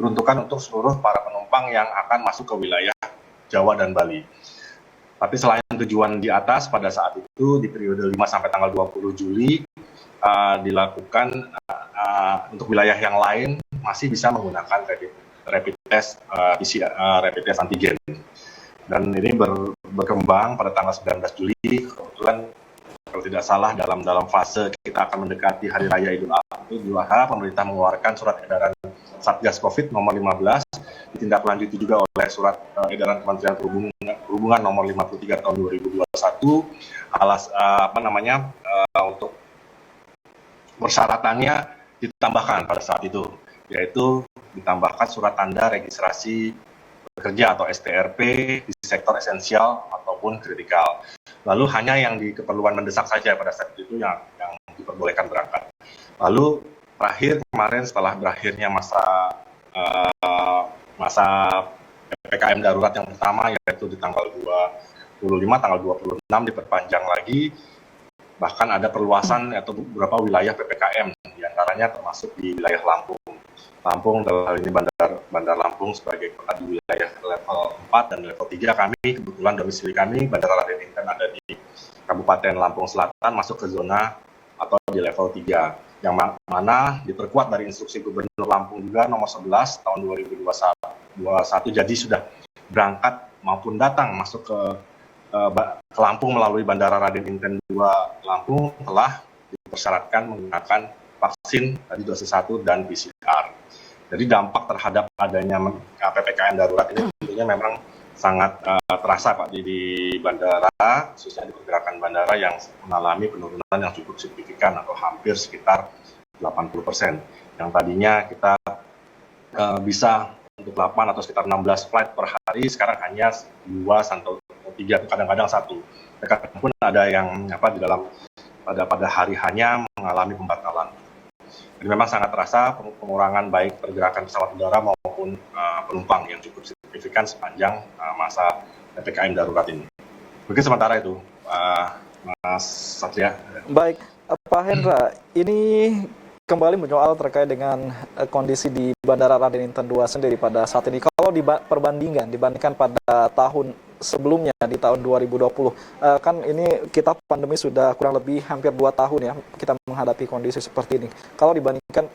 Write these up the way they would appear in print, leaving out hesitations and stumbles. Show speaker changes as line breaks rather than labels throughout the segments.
diperuntukkan untuk seluruh para penumpang yang akan masuk ke wilayah Jawa dan Bali. Tapi selain tujuan di atas, pada saat itu di periode 5 sampai tanggal 20 Juli dilakukan untuk wilayah yang lain masih bisa menggunakan rapid test rapid test antigen. Dan ini berkembang pada tanggal 19 Juli, kebetulan kalau tidak salah dalam fase kita akan mendekati Hari Raya Idul Adha, pemerintah mengeluarkan surat edaran Satgas Covid nomor 15, ditindaklanjuti juga oleh surat edaran Kementerian Perhubungan nomor 53 tahun 2021, untuk persyaratannya ditambahkan pada saat itu, yaitu ditambahkan surat tanda registrasi bekerja atau STRP di sektor esensial ataupun kritikal. Lalu hanya yang di keperluan mendesak saja pada saat itu yang diperbolehkan berangkat. Lalu terakhir kemarin setelah berakhirnya masa PPKM darurat yang pertama, yaitu di tanggal 25, tanggal 26 diperpanjang lagi, bahkan ada perluasan atau beberapa wilayah PPKM, diantaranya termasuk di wilayah Lampung. Lampung dalam hal ini Bandar Lampung sebagai kota di wilayah level 4 dan level 3, kami kebetulan domisili kami Bandara Raden Inten ada di Kabupaten Lampung Selatan, masuk ke zona atau di level 3, yang mana diperkuat dari instruksi Gubernur Lampung juga nomor 11 tahun 2021, jadi sudah berangkat maupun datang masuk ke Lampung melalui Bandara Raden Inten 2 Lampung telah dipersyaratkan menggunakan vaksin tadi dosis 1 dan PCR. Jadi dampak terhadap adanya PPKM darurat ini tentunya memang sangat terasa Pak di bandara, khususnya di pergerakan bandara yang mengalami penurunan yang cukup signifikan atau hampir sekitar 80%. Yang tadinya kita bisa untuk 8 atau sekitar 16 flight per hari, sekarang hanya 2 atau 3, kadang-kadang 1. Mereka pun ada yang di dalam pada hari hanya mengalami pembatalan. Jadi memang sangat terasa pengurangan baik pergerakan pesawat udara maupun penumpang yang cukup signifikan sepanjang masa PPKM darurat ini. Mungkin sementara itu, Mas Satria.
Baik, Pak Hendra, ini kembali menyoal terkait dengan kondisi di Bandara Raden Inten 2 sendiri pada saat ini. Kalau dibandingkan pada tahun sebelumnya di tahun 2020, kan ini kita pandemi sudah kurang lebih hampir 2 tahun ya kita menghadapi kondisi seperti ini. Kalau dibandingkan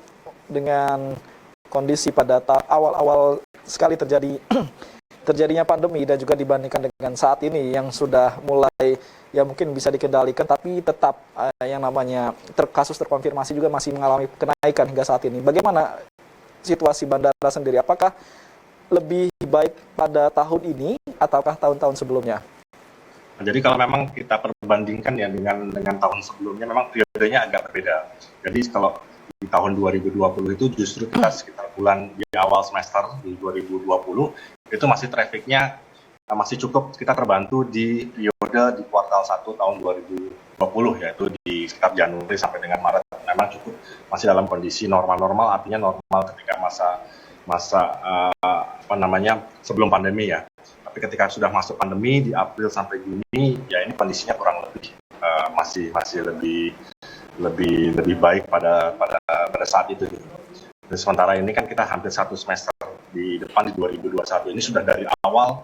dengan kondisi pada awal-awal sekali terjadinya pandemi dan juga dibandingkan dengan saat ini yang sudah mulai ya mungkin bisa dikendalikan, tapi tetap yang namanya kasus terkonfirmasi juga masih mengalami kenaikan hingga saat ini. Bagaimana situasi bandara sendiri? Apakah lebih baik pada tahun ini ataukah tahun-tahun sebelumnya?
Jadi kalau memang kita perbandingkan ya dengan tahun sebelumnya, memang periodenya agak berbeda. Jadi kalau di tahun 2020 itu justru kita sekitar bulan di awal semester di 2020 itu masih trafficnya masih cukup, kita terbantu di periode di kuartal 1 tahun 2020, yaitu di sekitar Januari sampai dengan Maret, memang cukup masih dalam kondisi normal, artinya normal ketika masa sebelum pandemi ya. Tapi ketika sudah masuk pandemi di April sampai Juni, ya ini kondisinya kurang lebih masih lebih baik pada saat itu. Dan sementara ini kan kita hampir 1 semester di depan di 2021 ini sudah dari awal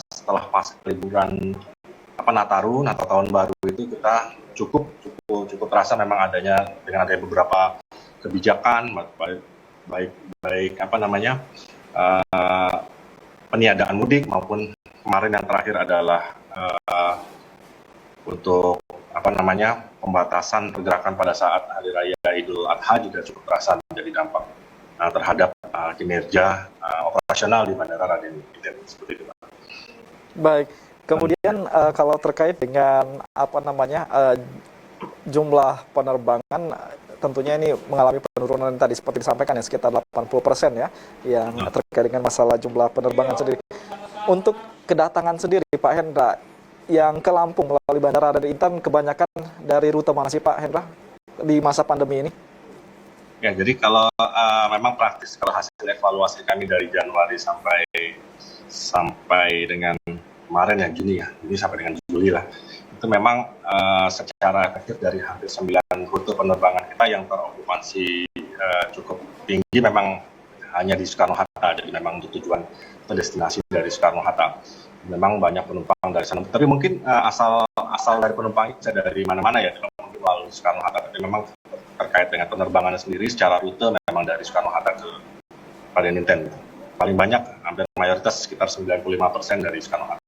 setelah pas liburan Nataru atau tahun baru itu kita cukup terasa memang dengan adanya beberapa kebijakan baik peniadaan mudik maupun kemarin yang terakhir adalah untuk pembatasan pergerakan pada saat Hari Raya Idul Adha juga cukup terasa menjadi dampak terhadap kinerja operasional di Bandara Raden Inten seperti itu.
Baik, kemudian kalau terkait dengan jumlah penerbangan, tentunya ini mengalami penurunan tadi seperti disampaikan ya sekitar 80% ya yang terkait dengan masalah jumlah penerbangan sendiri. Untuk kedatangan sendiri Pak Hendra yang ke Lampung melalui Bandara Raden Inten kebanyakan dari rute mana sih Pak Hendra di masa pandemi ini?
Ya, jadi kalau memang praktis kalau hasil evaluasi kami dari Januari sampai dengan kemarin ya Juni sampai dengan Juli lah, itu memang secara efektif dari hampir 9 rute penerbangan kita yang terokupansi cukup tinggi, memang hanya di Soekarno-Hatta, jadi memang untuk tujuan atau destinasi dari Soekarno-Hatta. Memang banyak penumpang dari sana, tapi mungkin asal dari penumpang bisa dari mana-mana ya, tidak mungkin melalui Soekarno-Hatta, tapi memang terkait dengan penerbangan sendiri secara rute memang dari Soekarno-Hatta ke Raden Inten. Paling banyak, hampir mayoritas sekitar 95% dari Soekarno-Hatta.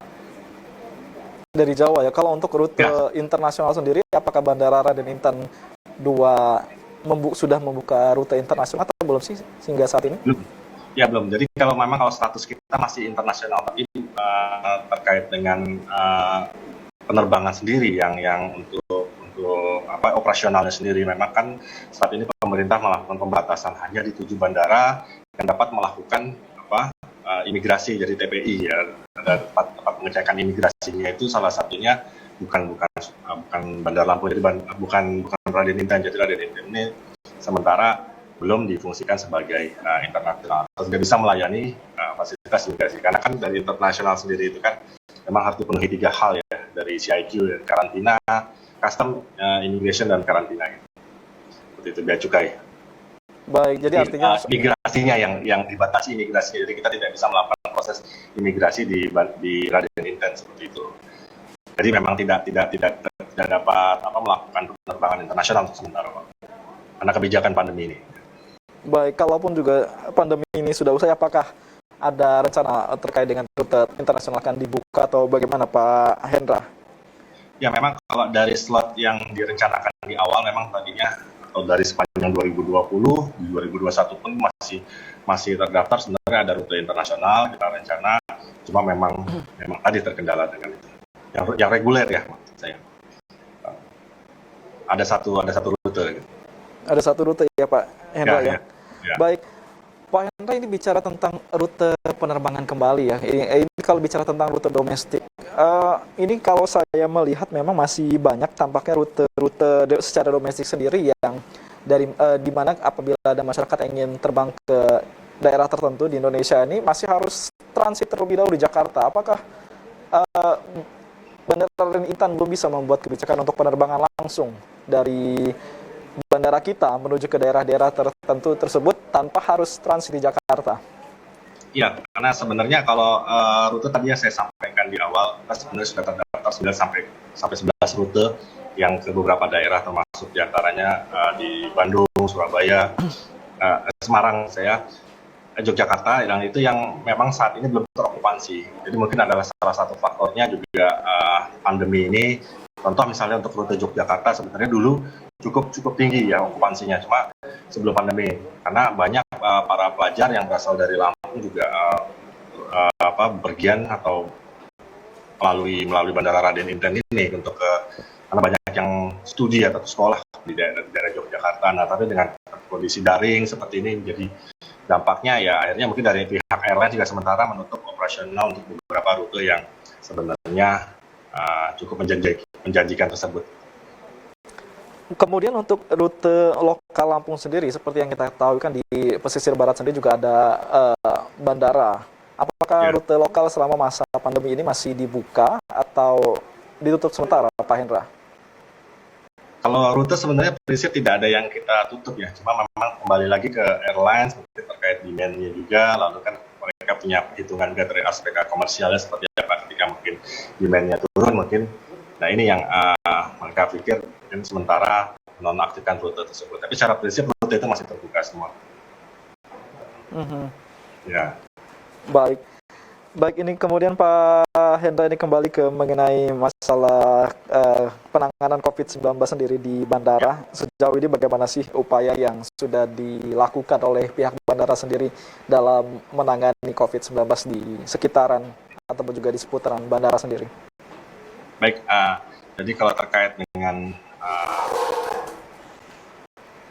Dari Jawa ya. Kalau untuk rute internasional sendiri, apakah Bandara Raden Inten 2 sudah membuka rute internasional atau belum sih hingga saat ini?
Belum. Ya belum. Jadi kalau status kita masih internasional, tapi terkait dengan penerbangan sendiri yang untuk operasionalnya sendiri, memang kan saat ini pemerintah melakukan pembatasan hanya di 7 bandara yang dapat melakukan imigrasi, jadi TPI ya. Ada tempat pengecekan imigrasinya, itu salah satunya bukan Bandar Lampung, jadi bukan Raden Inten. Jadi Raden Inten ini sementara belum difungsikan sebagai internasional, atau tidak bisa melayani fasilitas imigrasi, karena kan dari internasional sendiri itu kan memang harus dipenuhi 3 hal ya, dari CIQ, karantina, custom, immigration, dan karantina. Seperti itu, bea cukai.
Baik, jadi artinya
migrasinya yang dibatasi imigrasinya, jadi kita tidak bisa melakukan proses imigrasi di Raden Inten seperti itu. Jadi memang tidak dapat melakukan penerbangan internasional untuk sementara, Pak, karena kebijakan pandemi ini.
baik, kalaupun juga pandemi ini sudah usai, apakah ada rencana terkait dengan rute internasional akan dibuka atau bagaimana Pak Hendra?
Ya memang kalau dari slot yang direncanakan di awal memang tadinya, atau dari sepanjang 2020, di 2021 pun masih terdaftar sebenarnya ada rute internasional kita rencana, cuma memang tadi terkendala dengan itu. Yang reguler ya, maksud saya. Ada satu rute. Gitu.
Ada satu rute ya Pak Hendra ya.
Ya.
Baik, Pak Hendra, ini bicara tentang rute penerbangan kembali ya. Ini kalau bicara tentang rute domestik, ini kalau saya melihat memang masih banyak tampaknya rute secara domestik sendiri yang di mana apabila ada masyarakat yang ingin terbang ke daerah tertentu di Indonesia ini masih harus transit terlebih dahulu di Jakarta. Apakah Bandara Raden Inten belum bisa membuat kebijakan untuk penerbangan langsung dari bandara kita menuju ke daerah-daerah tertentu tersebut tanpa harus transit di Jakarta?
Iya, karena sebenarnya kalau rute tadi yang saya sampaikan di awal, kita sebenarnya sudah terdaftar 9 sampai 11 rute yang ke beberapa daerah, termasuk diantaranya di Bandung, Surabaya, Semarang, Yogyakarta, dan itu yang memang saat ini belum terokupansi. Jadi mungkin adalah salah satu faktornya juga pandemi ini. Contoh misalnya untuk rute Yogyakarta sebenarnya dulu cukup tinggi ya okupansinya, cuma sebelum pandemi, karena banyak para pelajar yang berasal dari Lampung juga berpergian atau melalui Bandara Raden Inten ini untuk karena banyak yang studi atau sekolah di daerah Yogyakarta. Nah, tapi dengan kondisi daring seperti ini, jadi dampaknya ya akhirnya mungkin dari pihak airline juga sementara menutup operasional untuk beberapa rute yang sebenarnya cukup menjanjikan tersebut.
Kemudian untuk rute lokal Lampung sendiri, seperti yang kita tahu kan di pesisir barat sendiri juga ada bandara. Apakah rute lokal selama masa pandemi ini masih dibuka atau ditutup sementara, Pak Hendra?
Kalau rute sebenarnya prinsip tidak ada yang kita tutup ya, cuma memang kembali lagi ke airlines terkait demand-nya juga, lalu kan mereka punya perhitungan dari aspek komersialnya seperti apa ketika mungkin demand-nya turun mungkin. Nah ini yang mereka pikir mungkin sementara nonaktifkan rute tersebut, tapi secara prinsip rute itu masih terbuka semua. Ya. Baik, ini kemudian Pak Hendra, ini kembali ke mengenai masalah penanganan COVID-19 sendiri di bandara. Sejauh ini bagaimana sih upaya yang sudah dilakukan oleh pihak bandara sendiri dalam menangani COVID-19 di sekitaran ataupun juga di seputaran bandara sendiri? Baik, jadi kalau terkait dengan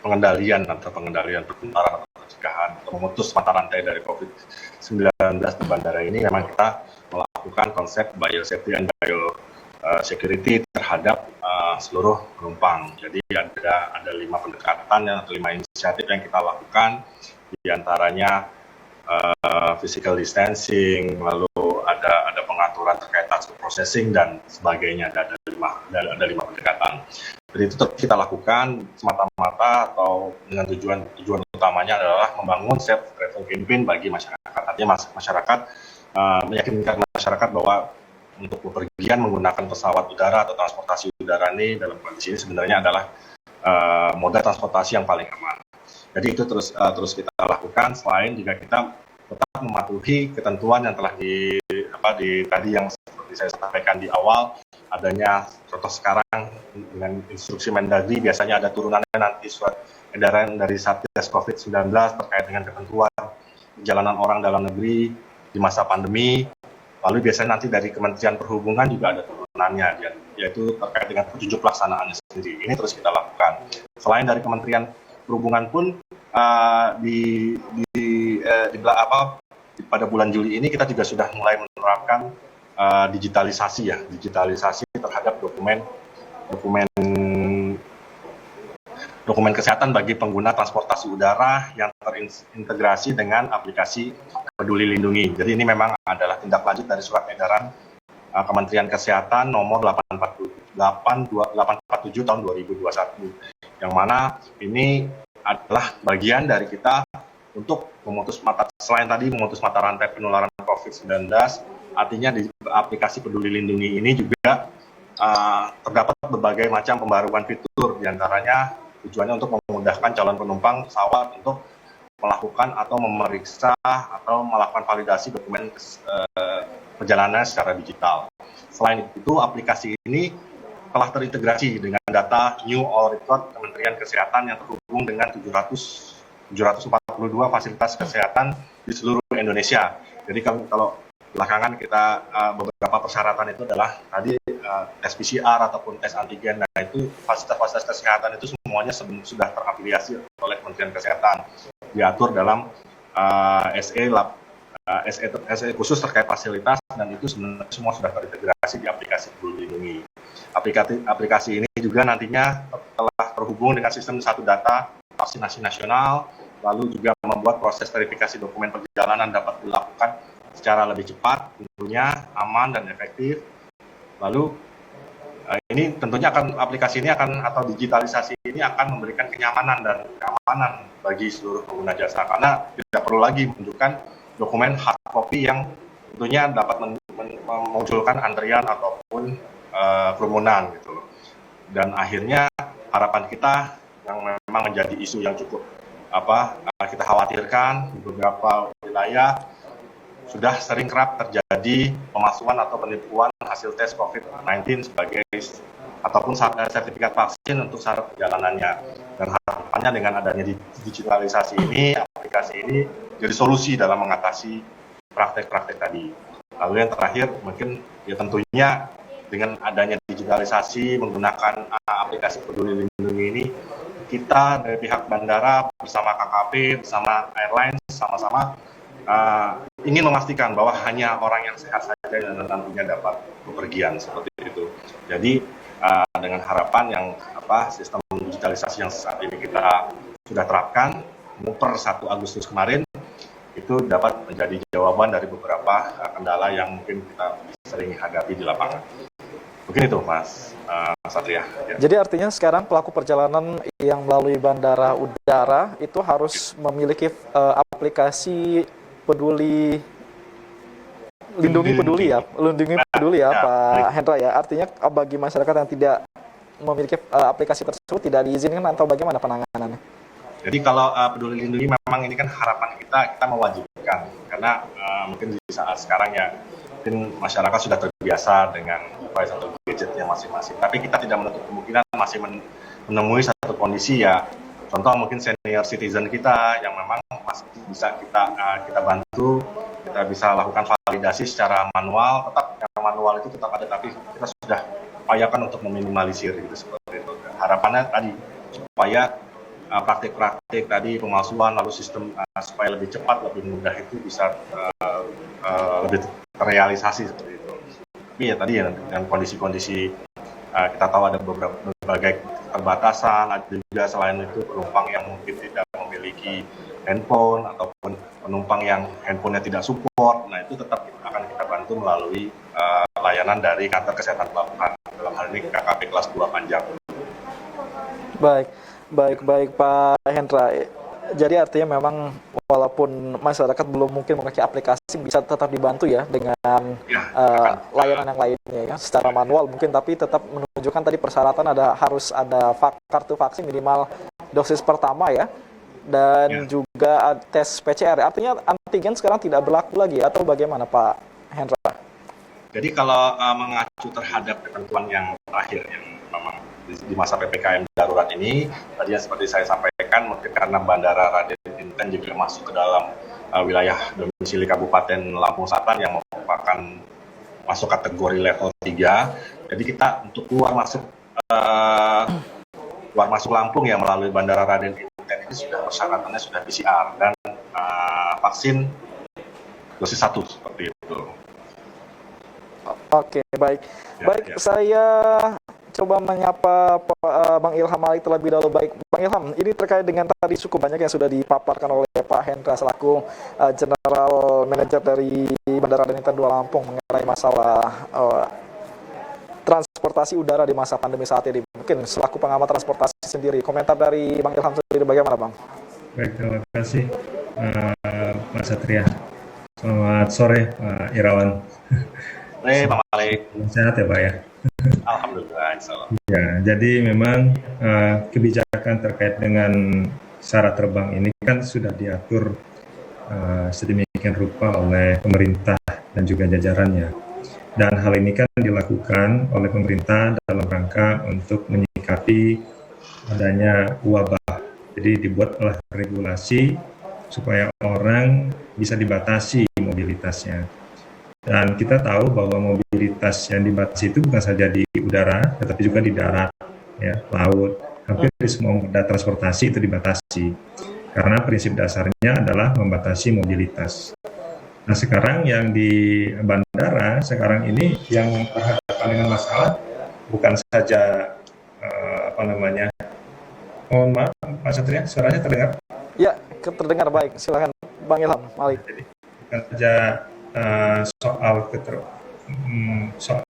pengendalian penularan atau pencegahan atau memutus mata rantai dari COVID-19 di bandara ini, memang kita melakukan konsep biosafety and biosecurity terhadap seluruh penumpang. Jadi ada 5 pendekatan atau 5 inisiatif yang kita lakukan, diantaranya physical distancing, lalu ada pengaturan terkait task processing dan sebagainya. Ada 5 pendekatan. Jadi itu kita lakukan semata-mata atau dengan tujuan utamanya adalah membangun safe travel campaign bagi masyarakat. Artinya masyarakat meyakinkan masyarakat bahwa untuk bepergian menggunakan pesawat udara atau transportasi udara ini dalam kondisi ini sebenarnya adalah moda transportasi yang paling aman. Jadi itu terus kita lakukan, selain juga kita tetap mematuhi ketentuan yang telah tadi yang seperti saya sampaikan di awal, adanya contoh sekarang dengan instruksi Mendagri biasanya ada turunannya nanti surat edaran dari Satgas COVID-19 terkait dengan ketentuan perjalanan orang dalam negeri di masa pandemi. Lalu biasanya nanti dari Kementerian Perhubungan juga ada turunannya, yaitu terkait dengan petunjuk pelaksanaannya sendiri. Ini terus kita lakukan. Selain dari Kementerian Perhubungan pun pada bulan Juli ini kita juga sudah mulai menerapkan digitalisasi terhadap dokumen kesehatan bagi pengguna transportasi udara yang terintegrasi dengan aplikasi Peduli Lindungi. Jadi ini memang adalah tindak lanjut dari surat edaran Kementerian Kesehatan nomor 847 tahun 2021, yang mana ini adalah bagian dari kita untuk selain tadi memutus mata rantai penularan COVID-19, artinya di aplikasi Peduli Lindungi ini juga terdapat berbagai macam pembaruan fitur, diantaranya tujuannya untuk memudahkan calon penumpang pesawat untuk melakukan atau memeriksa atau melakukan validasi dokumen perjalanan secara digital. Selain itu, aplikasi ini telah terintegrasi dengan data New All Record Kementerian Kesehatan yang terhubung dengan 742 fasilitas kesehatan di seluruh Indonesia. Jadi kalau belakangan kita beberapa persyaratan itu adalah tadi tes PCR ataupun tes antigen. Nah, itu fasilitas kesehatan itu semuanya sudah terafiliasi oleh Kementerian Kesehatan, diatur dalam SE khusus terkait fasilitas, dan itu sebenarnya semua sudah terintegrasi di aplikasi Peduli Lindungi. Aplikasi ini juga nantinya telah terhubung dengan sistem satu data vaksinasi nasional, lalu juga membuat proses verifikasi dokumen perjalanan dapat dilakukan secara lebih cepat, tentunya aman dan efektif. Lalu ini tentunya aplikasi ini atau digitalisasi ini akan memberikan kenyamanan dan keamanan bagi seluruh pengguna jasa, karena tidak perlu lagi menunjukkan dokumen hard copy yang tentunya dapat memunculkan antrian ataupun kerumunan gitu loh. Dan akhirnya harapan kita yang memang menjadi isu yang cukup kita khawatirkan, di beberapa wilayah sudah sering kerap terjadi pemalsuan atau penipuan hasil tes COVID-19 sebagai ataupun sertifikat vaksin untuk syarat perjalanannya. Dan harapannya dengan adanya digitalisasi ini, aplikasi ini jadi solusi dalam mengatasi praktek-praktek tadi. Lalu yang terakhir mungkin ya tentunya dengan adanya digitalisasi menggunakan aplikasi Peduli Lindungi ini, kita dari pihak bandara bersama KKP, bersama airlines sama-sama ingin memastikan bahwa hanya orang yang sehat saja yang nantinya dapat bepergian seperti itu. Jadi dengan harapan yang sistem digitalisasi yang saat ini kita sudah terapkan per 1 Agustus kemarin itu dapat menjadi jawaban dari beberapa kendala yang mungkin kita sering hadapi di lapangan. Mungkin itu Mas Satria. Ya.
Jadi artinya sekarang pelaku perjalanan yang melalui bandara udara itu harus memiliki aplikasi Peduli Lindungi Peduli ya, Pak Hendra ya. Artinya bagi masyarakat yang tidak memiliki aplikasi tersebut tidak diizinkan atau bagaimana penanganannya?
Jadi kalau Peduli Lindungi memang ini kan harapan kita mewajibkan, karena mungkin di saat sekarang ya mungkin masyarakat sudah terbiasa dengan device atau gadgetnya masing-masing. Tapi kita tidak menutup kemungkinan masih menemui satu kondisi ya, contoh mungkin senior citizen kita yang memang masih bisa kita bantu, kita bisa lakukan validasi secara manual. Tetap yang manual itu tetap ada, tapi kita sudah upayakan untuk meminimalisir gitu seperti itu. Harapannya tadi supaya praktik-praktik tadi pemalsuan lalu sistem supaya lebih cepat, lebih mudah itu bisa lebih terrealisasi seperti itu. Tapi ya tadi ya dengan kondisi-kondisi kita tahu ada berbagai keterbatasan, ada juga selain itu penumpang yang mungkin tidak memiliki handphone ataupun penumpang yang handphonenya tidak support. Nah itu tetap akan kita bantu melalui layanan dari kantor kesehatan pelabuhan, dalam hal ini KKP kelas 2 Panjang.
Baik, baik Pak Hendra. Jadi artinya memang walaupun masyarakat belum mungkin memakai aplikasi, bisa tetap dibantu ya dengan
Ya, akan
layanan yang lainnya ya, secara manual mungkin, tapi tetap menunjukkan tadi persyaratan harus ada kartu vaksin minimal dosis pertama ya, dan
ya.
juga tes PCR. Artinya antigen sekarang tidak berlaku lagi atau bagaimana Pak Hendra?
Jadi kalau mengacu terhadap ketentuan yang terakhir yang memang di masa PPKM darurat ini, tadi seperti saya sampaikan, mungkin karena Bandara Raden Inten juga masuk ke dalam wilayah domisili Kabupaten Lampung Selatan yang merupakan masuk kategori level 3. Jadi kita untuk keluar masuk Lampung ya melalui Bandara Raden Inten ini sudah persyaratannya sudah PCR dan vaksin dosis 1 seperti itu.
Oke, baik. Baik, saya coba menyapa Bang Ilham Ali terlebih dahulu. Baik, Bang Ilham, ini terkait dengan tadi cukup banyak yang sudah dipaparkan oleh Pak Hendra selaku General Manager dari Bandara Raden Inten 2 Lampung mengenai masalah transportasi udara di masa pandemi saat ini. Mungkin selaku pengamat transportasi sendiri, komentar dari Bang Ilham sendiri bagaimana, Bang?
Baik, terima kasih Mas Satria. Selamat sore Pak Irawan.
Bang Malik.
Sehat ya Pak ya?
Alhamdulillah, insyaallah.
Ya, jadi memang kebijakan terkait dengan syarat terbang ini kan sudah diatur sedemikian rupa oleh pemerintah dan juga jajarannya. Dan hal ini kan dilakukan oleh pemerintah dalam rangka untuk menyikapi adanya wabah. Jadi dibuatlah regulasi supaya orang bisa dibatasi mobilitasnya. Dan kita tahu bahwa mobilitas yang dibatasi itu bukan saja di udara, tetapi juga di darat, ya, laut. Hampir di semua moda transportasi itu dibatasi. Karena prinsip dasarnya adalah membatasi mobilitas. Nah, sekarang yang di bandara, sekarang ini yang berhadapan dengan masalah bukan saja, mohon maaf Pak Satria, suaranya terdengar?
Ya, terdengar baik. Silakan Bang Ilham Ali.
Jadi, bukan saja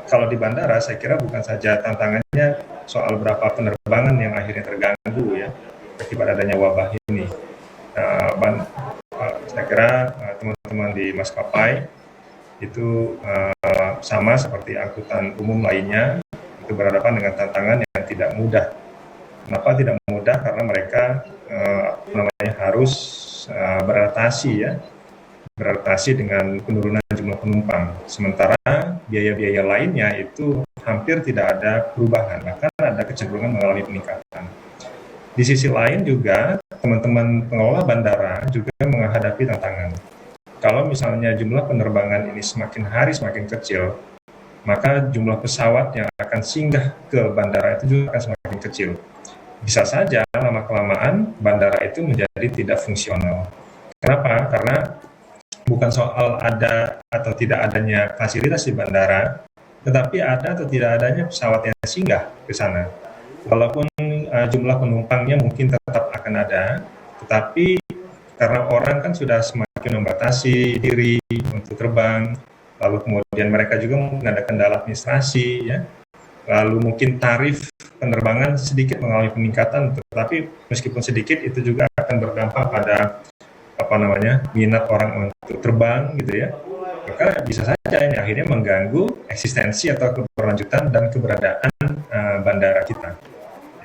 kalau di bandara saya kira bukan saja tantangannya soal berapa penerbangan yang akhirnya terganggu ya akibat adanya wabah ini. Saya kira teman-teman di maskapai itu sama seperti angkutan umum lainnya, itu berhadapan dengan tantangan yang tidak mudah. Kenapa tidak mudah? Karena mereka harus beradaptasi dengan penurunan jumlah penumpang. Sementara biaya-biaya lainnya itu hampir tidak ada perubahan, bahkan ada kecenderungan mengalami peningkatan. Di sisi lain juga teman-teman pengelola bandara juga menghadapi tantangan. Kalau misalnya jumlah penerbangan ini semakin hari semakin kecil, maka jumlah pesawat yang akan singgah ke bandara itu juga akan semakin kecil. Bisa saja lama-kelamaan bandara itu menjadi tidak fungsional. Kenapa? Karena bukan soal ada atau tidak adanya fasilitas di bandara, tetapi ada atau tidak adanya pesawat yang singgah ke sana. Walaupun jumlah penumpangnya mungkin tetap akan ada, tetapi karena orang kan sudah semakin membatasi diri untuk terbang, lalu kemudian mereka juga mungkin ada kendala administrasi, ya. Lalu mungkin tarif penerbangan sedikit mengalami peningkatan, tetapi meskipun sedikit itu juga akan berdampak pada minat orang untuk terbang gitu ya. Maka bisa saja ini akhirnya mengganggu eksistensi atau keberlanjutan dan keberadaan bandara kita.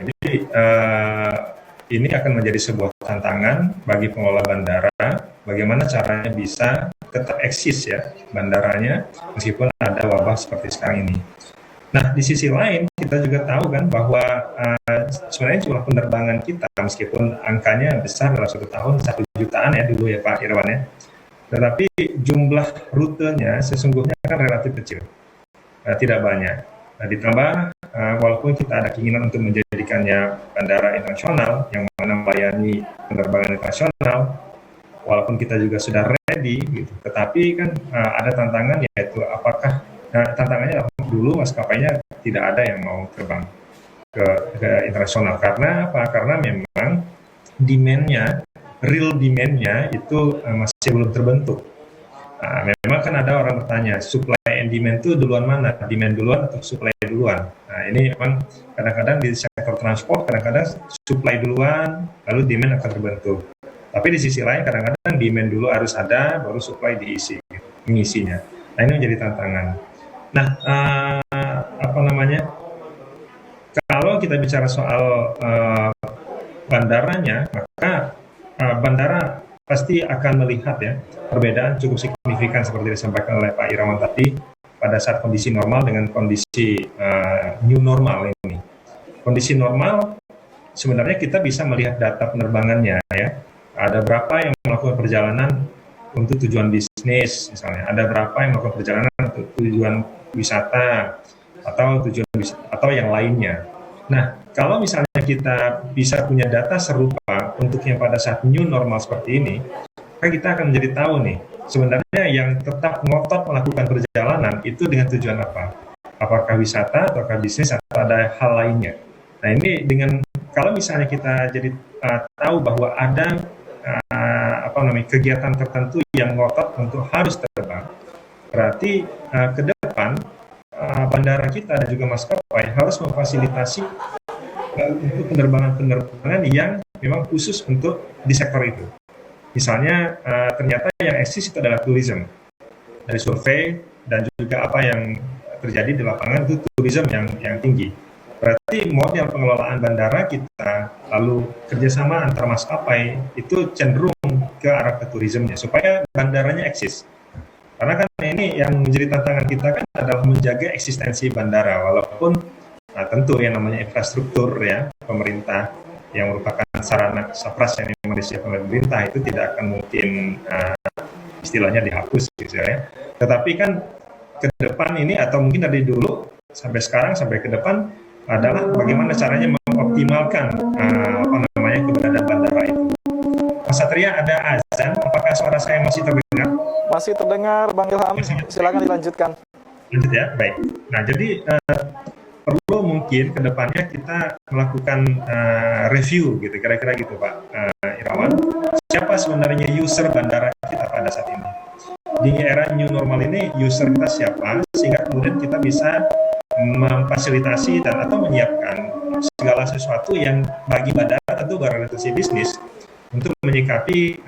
Jadi ini akan menjadi sebuah tantangan bagi pengelola bandara, bagaimana caranya bisa tetap eksis ya bandaranya meskipun ada wabah seperti sekarang ini. Nah, di sisi lain kita juga tahu kan bahwa sebenarnya jumlah penerbangan kita meskipun angkanya besar dalam satu tahun 1 jutaan ya dulu ya Pak Irwan ya, tetapi jumlah rutenya sesungguhnya kan relatif kecil, tidak banyak. Nah, ditambah walaupun kita ada keinginan untuk menjadikannya bandara internasional yang mana melayani penerbangan internasional, walaupun kita juga sudah ready gitu, tetapi kan ada tantangan, yaitu apakah tantangannya dulu maskapainya tidak ada yang mau terbang ke internasional. Karena apa? Karena memang real demand-nya itu masih belum terbentuk. Memang kan ada orang bertanya, supply and demand itu duluan mana? Demand duluan atau supply duluan? Nah, ini memang kadang-kadang di sektor transport, kadang-kadang supply duluan, lalu demand akan terbentuk. Tapi di sisi lain, kadang-kadang demand dulu harus ada, baru supply diisi, mengisinya. Nah, ini menjadi tantangan. Nah, kalau kita bicara soal bandaranya, maka bandara pasti akan melihat ya perbedaan cukup signifikan seperti disampaikan oleh Pak Irawan tadi pada saat kondisi normal dengan kondisi new normal ini. Kondisi normal sebenarnya kita bisa melihat data penerbangannya ya. Ada berapa yang melakukan perjalanan untuk tujuan bisnis misalnya, ada berapa yang melakukan perjalanan untuk tujuan wisata atau yang lainnya. Nah, kalau misalnya kita bisa punya data serupa untuk yang pada saat new normal seperti ini, maka kita akan menjadi tahu nih, sebenarnya yang tetap ngotot melakukan perjalanan itu dengan tujuan apa? Apakah wisata, ataukah bisnis, atau ada hal lainnya? Nah, ini kalau misalnya kita jadi tahu bahwa ada kegiatan tertentu yang ngotot untuk harus terbang, berarti ke depan bandara kita dan juga maskapai harus memfasilitasi untuk penerbangan-penerbangan yang memang khusus untuk di sektor itu. Misalnya ternyata yang eksis itu adalah tourism. Dari survei dan juga apa yang terjadi di lapangan itu tourism yang tinggi. Berarti model pengelolaan bandara kita lalu kerjasama antar maskapai itu cenderung ke arah ke tourismnya supaya bandaranya eksis. Karena kan ini yang menjadi tantangan kita kan adalah menjaga eksistensi bandara, walaupun tentu yang namanya infrastruktur ya pemerintah yang merupakan sarana sapras yang memang disiapkan oleh pemerintah itu tidak akan mungkin istilahnya dihapus gitu ya. Tetapi kan ke depan ini atau mungkin dari dulu sampai sekarang sampai ke depan adalah bagaimana caranya mengoptimalkan keberadaan bandara itu. Mas Satria, ada azan, apakah suara saya masih terdengar?
Masih terdengar, Bang Ilham. Silakan dilanjutkan.
Lanjut ya, baik. Nah, jadi perlu mungkin ke depannya kita melakukan review gitu, kira-kira gitu Pak Irawan. Siapa sebenarnya user bandara kita pada saat ini? Di era new normal ini user kita siapa? Sehingga kemudian kita bisa memfasilitasi dan atau menyiapkan segala sesuatu yang bagi bandara tentu berorientasi bisnis untuk menyikapi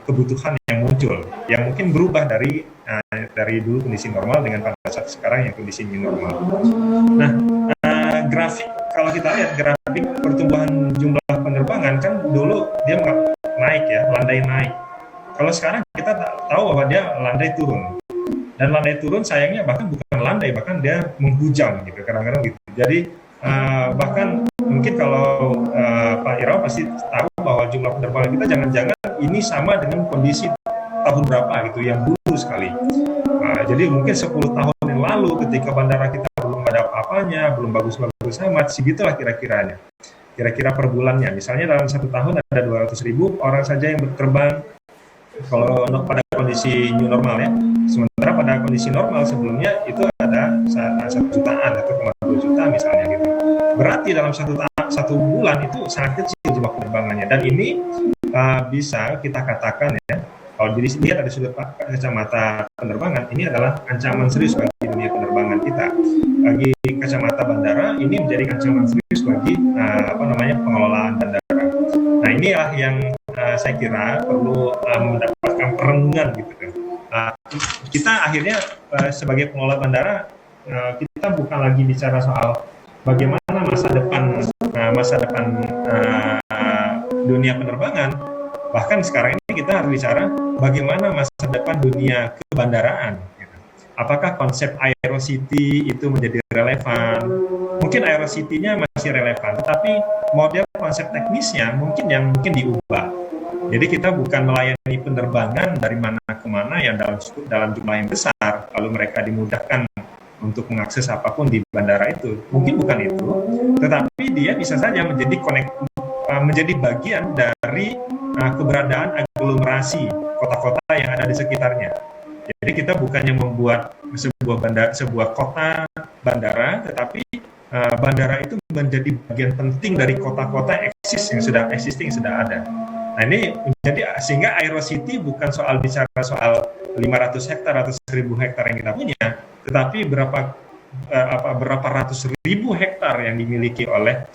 kebutuhan yang muncul, yang mungkin berubah dari dulu kondisi normal dengan pada saat sekarang yang kondisi new normal. Nah, grafik kalau kita lihat grafik pertumbuhan jumlah penerbangan kan dulu dia naik ya, landai naik. Kalau sekarang kita tahu bahwa dia landai turun. Dan landai turun sayangnya bahkan bukan landai, bahkan dia menghujam gitu kadang-kadang gitu. Jadi bahkan mungkin kalau Pak Irawan pasti tahu bahwa jumlah penerbangan kita jangan-jangan ini sama dengan kondisi tahun berapa gitu yang dulu sekali. Jadi mungkin 10 tahun yang lalu ketika bandara kita belum ada apa-apanya, belum bagus-bagus amat, segitulah kira-kiranya. Kira-kira per bulannya. Misalnya dalam 1 tahun ada 200.000 orang saja yang berterbang kalau pada kondisi new normal ya. Sementara pada kondisi normal sebelumnya itu ada 1 jutaan atau 1,2 juta misalnya gitu. Berarti dalam satu bulan itu sangat kecil jumlah penerbangannya. Dan ini bisa kita katakan ya, kalau dilihat dari sudut kacamata penerbangan, ini adalah ancaman serius bagi dunia penerbangan kita. Bagi kacamata bandara, ini menjadi ancaman serius bagi pengelolaan bandara. Nah, inilah yang saya kira perlu mendapatkan perenungan gitu kan. Kita akhirnya sebagai pengelola bandara, kita bukan lagi bicara soal bagaimana masa depan dunia penerbangan. Bahkan sekarang ini kita harus bicara bagaimana masa depan dunia kebandaraan. Gitu. Apakah konsep Aerocity itu menjadi relevan? Mungkin Aerocity-nya masih relevan, tetapi model konsep teknisnya mungkin diubah. Jadi kita bukan melayani penerbangan dari mana ke mana yang dalam jumlah yang besar, lalu mereka dimudahkan untuk mengakses apapun di bandara itu. Mungkin bukan itu, tetapi dia bisa saja menjadi bagian dari keberadaan aglomerasi kota-kota yang ada di sekitarnya. Jadi kita bukannya membuat sebuah kota bandara, tetapi bandara itu menjadi bagian penting dari kota-kota yang sudah ada. Nah, ini menjadi sehingga Aerocity bukan bicara soal 500 hektar atau 1.000 hektar yang kita punya, tetapi berapa ratus ribu hektar yang dimiliki oleh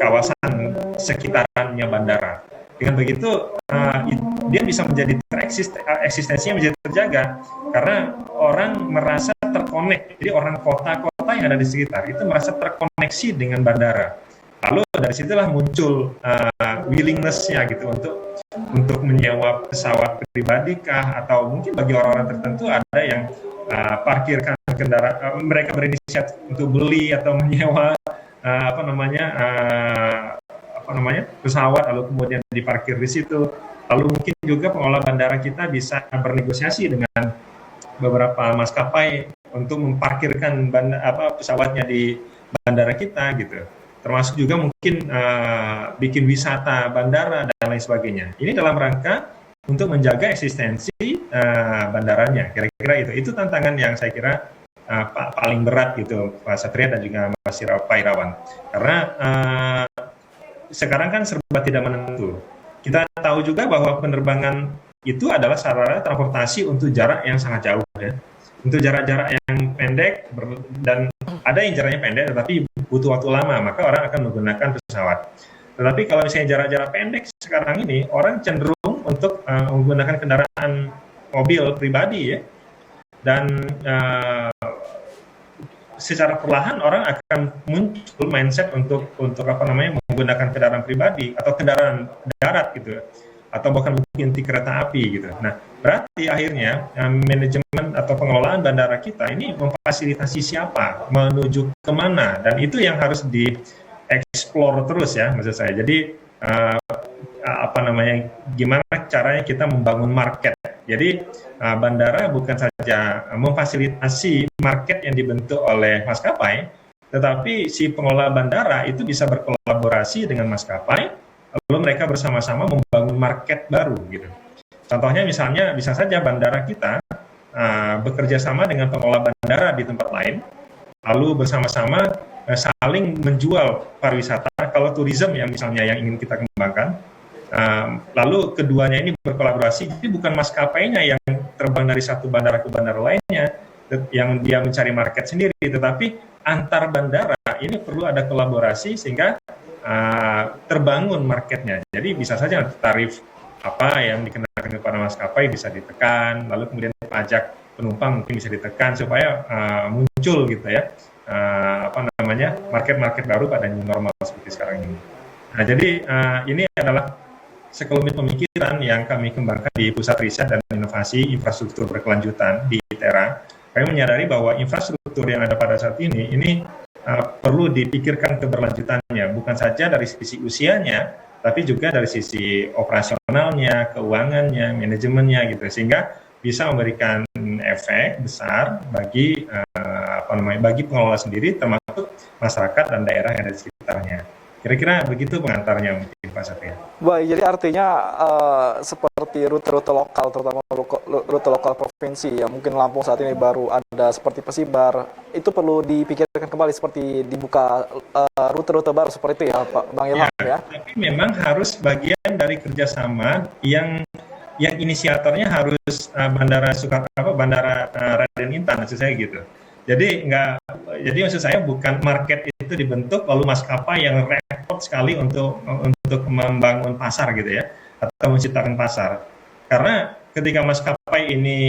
kawasan sekitarannya bandara. Dengan begitu dia bisa menjadi eksistensinya menjadi terjaga karena orang merasa terkonek. Jadi orang kota-kota yang ada di sekitar itu merasa terkoneksi dengan bandara. Lalu dari situlah muncul willingness-nya gitu untuk menyewa pesawat pribadi kah, atau mungkin bagi orang-orang tertentu ada yang parkirkan kendaraan, mereka berinisiatif untuk beli atau menyewa pesawat lalu kemudian diparkir di situ. Lalu mungkin juga pengelola bandara kita bisa bernegosiasi dengan beberapa maskapai untuk memparkirkan pesawatnya di bandara kita gitu. Termasuk juga mungkin bikin wisata bandara dan lain sebagainya. Ini dalam rangka untuk menjaga eksistensi bandaranya. Kira-kira itu tantangan yang saya kira paling berat gitu, Pak Satria dan juga Mas Irawan. Karena sekarang kan serba tidak menentu. Kita tahu juga bahwa penerbangan itu adalah sarana transportasi untuk jarak yang sangat jauh ya. Untuk jarak-jarak yang pendek dan ada yang jaraknya pendek tetapi butuh waktu lama, maka orang akan menggunakan pesawat. Tetapi kalau misalnya jarak-jarak pendek sekarang ini, orang cenderung untuk menggunakan kendaraan mobil pribadi ya. Dan secara perlahan orang akan muncul mindset untuk menggunakan kendaraan pribadi atau kendaraan darat gitu, atau bahkan mungkin di kereta api gitu. Nah, berarti akhirnya manajemen atau pengelolaan bandara kita ini memfasilitasi siapa, menuju kemana, dan itu yang harus dieksplor terus ya, maksud saya. Jadi gimana caranya kita membangun market. Jadi bandara bukan saja memfasilitasi market yang dibentuk oleh maskapai, tetapi si pengelola bandara itu bisa berkolaborasi dengan maskapai, lalu mereka bersama-sama membangun market baru gitu. Contohnya misalnya bisa saja bandara kita bekerja sama dengan pengelola bandara di tempat lain, lalu bersama-sama saling menjual pariwisata, kalau tourism yang misalnya yang ingin kita kembangkan. Lalu keduanya ini berkolaborasi, jadi bukan maskapainya yang terbang dari satu bandara ke bandara lainnya, yang dia mencari market sendiri, tetapi antar bandara ini perlu ada kolaborasi sehingga terbangun marketnya. Jadi bisa saja tarif apa yang dikenakan kepada maskapai bisa ditekan, lalu kemudian pajak penumpang mungkin bisa ditekan supaya muncul gitu ya market-market baru pada new normal seperti sekarang ini. Nah, jadi ini adalah sekelumit pemikiran yang kami kembangkan di Pusat Riset dan Inovasi Infrastruktur Berkelanjutan di ITERA. Kami menyadari bahwa infrastruktur yang ada pada saat ini perlu dipikirkan keberlanjutannya, bukan saja dari sisi usianya, tapi juga dari sisi operasionalnya, keuangannya, manajemennya gitu, sehingga bisa memberikan efek besar bagi bagi pengelola sendiri, termasuk masyarakat dan daerah yang ada di sekitarnya. Kira-kira begitu pengantarnya mungkin Pak Satria.
Baik, jadi artinya seperti rute-rute lokal, terutama rute lokal provinsi, ya mungkin Lampung saat ini baru ada seperti Pesibar, itu perlu dipikirkan kembali seperti dibuka rute-rute baru seperti itu ya Pak Bang Ilham ya.
Tapi memang harus bagian dari kerjasama yang inisiatornya harus Bandara Raden Intan, maksud saya gitu. Jadi maksud saya bukan market itu dibentuk lalu maskapai yang repot sekali untuk membangun pasar gitu ya, atau menciptakan pasar. Karena ketika maskapai ini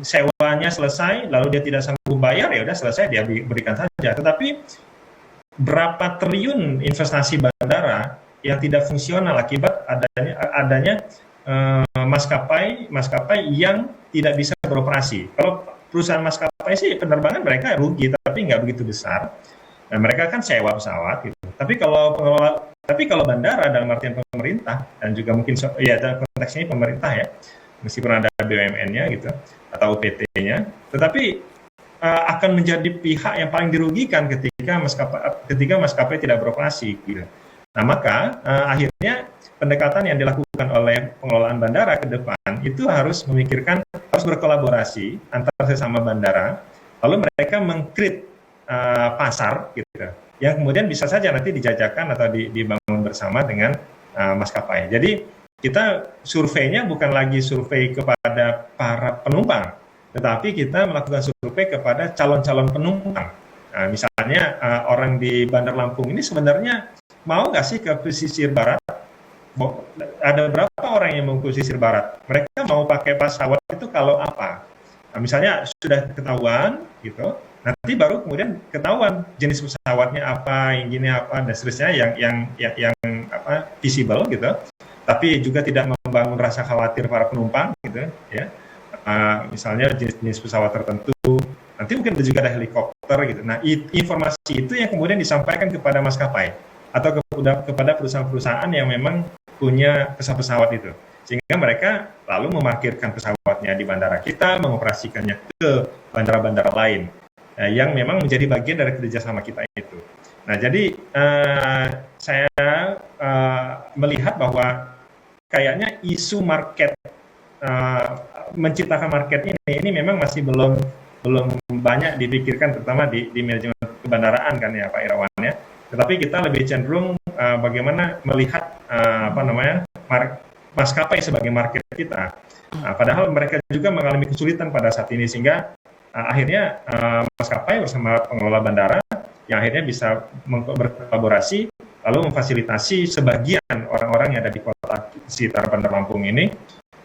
sewanya selesai lalu dia tidak sanggup bayar, ya udah selesai, dia berikan saja. Tetapi berapa triliun investasi bandara yang tidak fungsional akibat adanya maskapai yang tidak bisa beroperasi. Kalau perusahaan maskapai sih penerbangan mereka rugi, tapi nggak begitu besar. Nah, mereka kan sewa pesawat gitu. Tapi kalau bandara dalam artian pemerintah, dan juga mungkin ya dalam konteks ini pemerintah ya, meskipun ada BUMN-nya gitu atau PT-nya, tetapi akan menjadi pihak yang paling dirugikan ketika maskapai tidak beroperasi gitu. Nah, maka akhirnya pendekatan yang dilakukan oleh pengelolaan bandara ke depan itu harus berkolaborasi antar sesama bandara, lalu mereka meng-create pasar gitu, yang kemudian bisa saja nanti dijajakan atau dibangun bersama dengan maskapai. Jadi kita surveinya bukan lagi survei kepada para penumpang, tetapi kita melakukan survei kepada calon-calon penumpang. Nah, misalnya orang di Bandar Lampung ini sebenarnya mau nggak sih ke pesisir barat? Ada berapa orang yang mau ke pesisir barat? Mereka mau pakai pesawat itu kalau apa? Nah, misalnya sudah ketahuan gitu, nanti baru kemudian ketahuan jenis pesawatnya apa, yang gini apa, dan seterusnya yang apa visible gitu. Tapi juga tidak membangun rasa khawatir para penumpang gitu ya. Misalnya jenis-jenis pesawat tertentu, nanti mungkin juga ada helikopter gitu. Nah, informasi itu yang kemudian disampaikan kepada maskapai atau kepada perusahaan-perusahaan yang memang punya pesawat itu, sehingga mereka lalu memarkirkan pesawatnya di bandara kita, mengoperasikannya ke bandara-bandara lain yang memang menjadi bagian dari kerjasama kita itu. Nah, jadi saya melihat bahwa kayaknya isu market, menciptakan market ini memang masih belum banyak dipikirkan, terutama di manajemen kebandaraan kan ya Pak Irawan ya. Tetapi kita lebih cenderung bagaimana melihat maskapai sebagai market kita. Padahal mereka juga mengalami kesulitan pada saat ini, sehingga akhirnya maskapai bersama pengelola bandara yang akhirnya bisa berkolaborasi lalu memfasilitasi sebagian orang-orang yang ada di kota sekitar Bandar Lampung ini,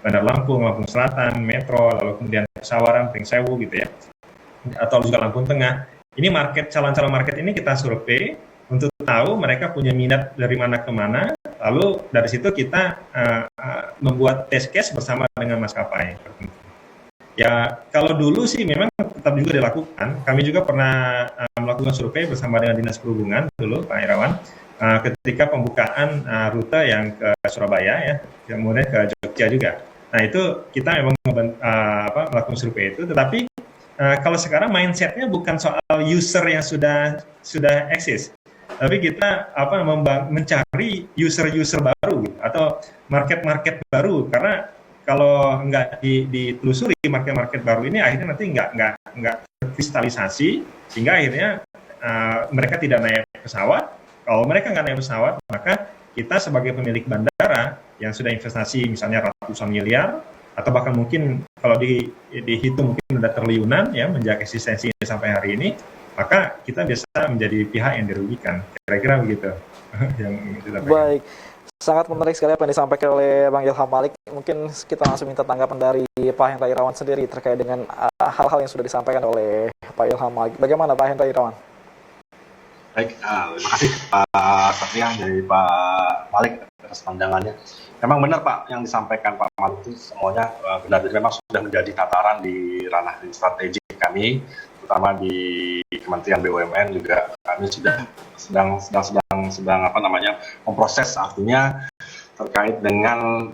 Bandar Lampung, Lampung Selatan, Metro, lalu kemudian Sawaran, Pringsewu gitu ya, atau juga Lampung Tengah. Ini market, calon-calon market ini kita survei untuk tahu mereka punya minat dari mana ke mana, lalu dari situ kita membuat test case bersama dengan maskapai. Ya, kalau dulu sih memang tetap juga dilakukan. Kami juga pernah melakukan survei bersama dengan Dinas Perhubungan dulu, Pak Irawan, ketika pembukaan rute yang ke Surabaya ya, kemudian ke Jogja juga. Nah, itu kita memang melakukan survei itu, tetapi kalau sekarang mindsetnya bukan soal user yang sudah eksis, tapi kita mencari user baru gitu, atau market baru, karena kalau nggak ditelusuri market baru ini, akhirnya nanti nggak terkristalisasi, sehingga akhirnya mereka tidak naik pesawat. Kalau mereka nggak naik pesawat, maka kita sebagai pemilik bandara yang sudah investasi misalnya ratusan miliar, atau bahkan mungkin kalau dihitung mungkin sudah triliunan ya menjaga eksistensinya sampai hari ini, maka kita biasa menjadi pihak yang dirugikan. Kira-kira begitu.
Baik. Sangat menarik sekali apa yang disampaikan oleh Bang Ilham Malik. Mungkin kita langsung minta tanggapan dari Pak Hendra Irawan sendiri terkait dengan hal-hal yang sudah disampaikan oleh Pak Ilham Malik. Bagaimana Pak Hendra Irawan?
Baik, terima kasih Pak Satria dari Pak Malik atas pandangannya. Memang benar Pak, yang disampaikan Pak Malik itu semuanya benar, memang sudah menjadi tataran di ranah strategi kami, terutama di Kementerian BUMN juga kami sudah sedang memproses, artinya terkait dengan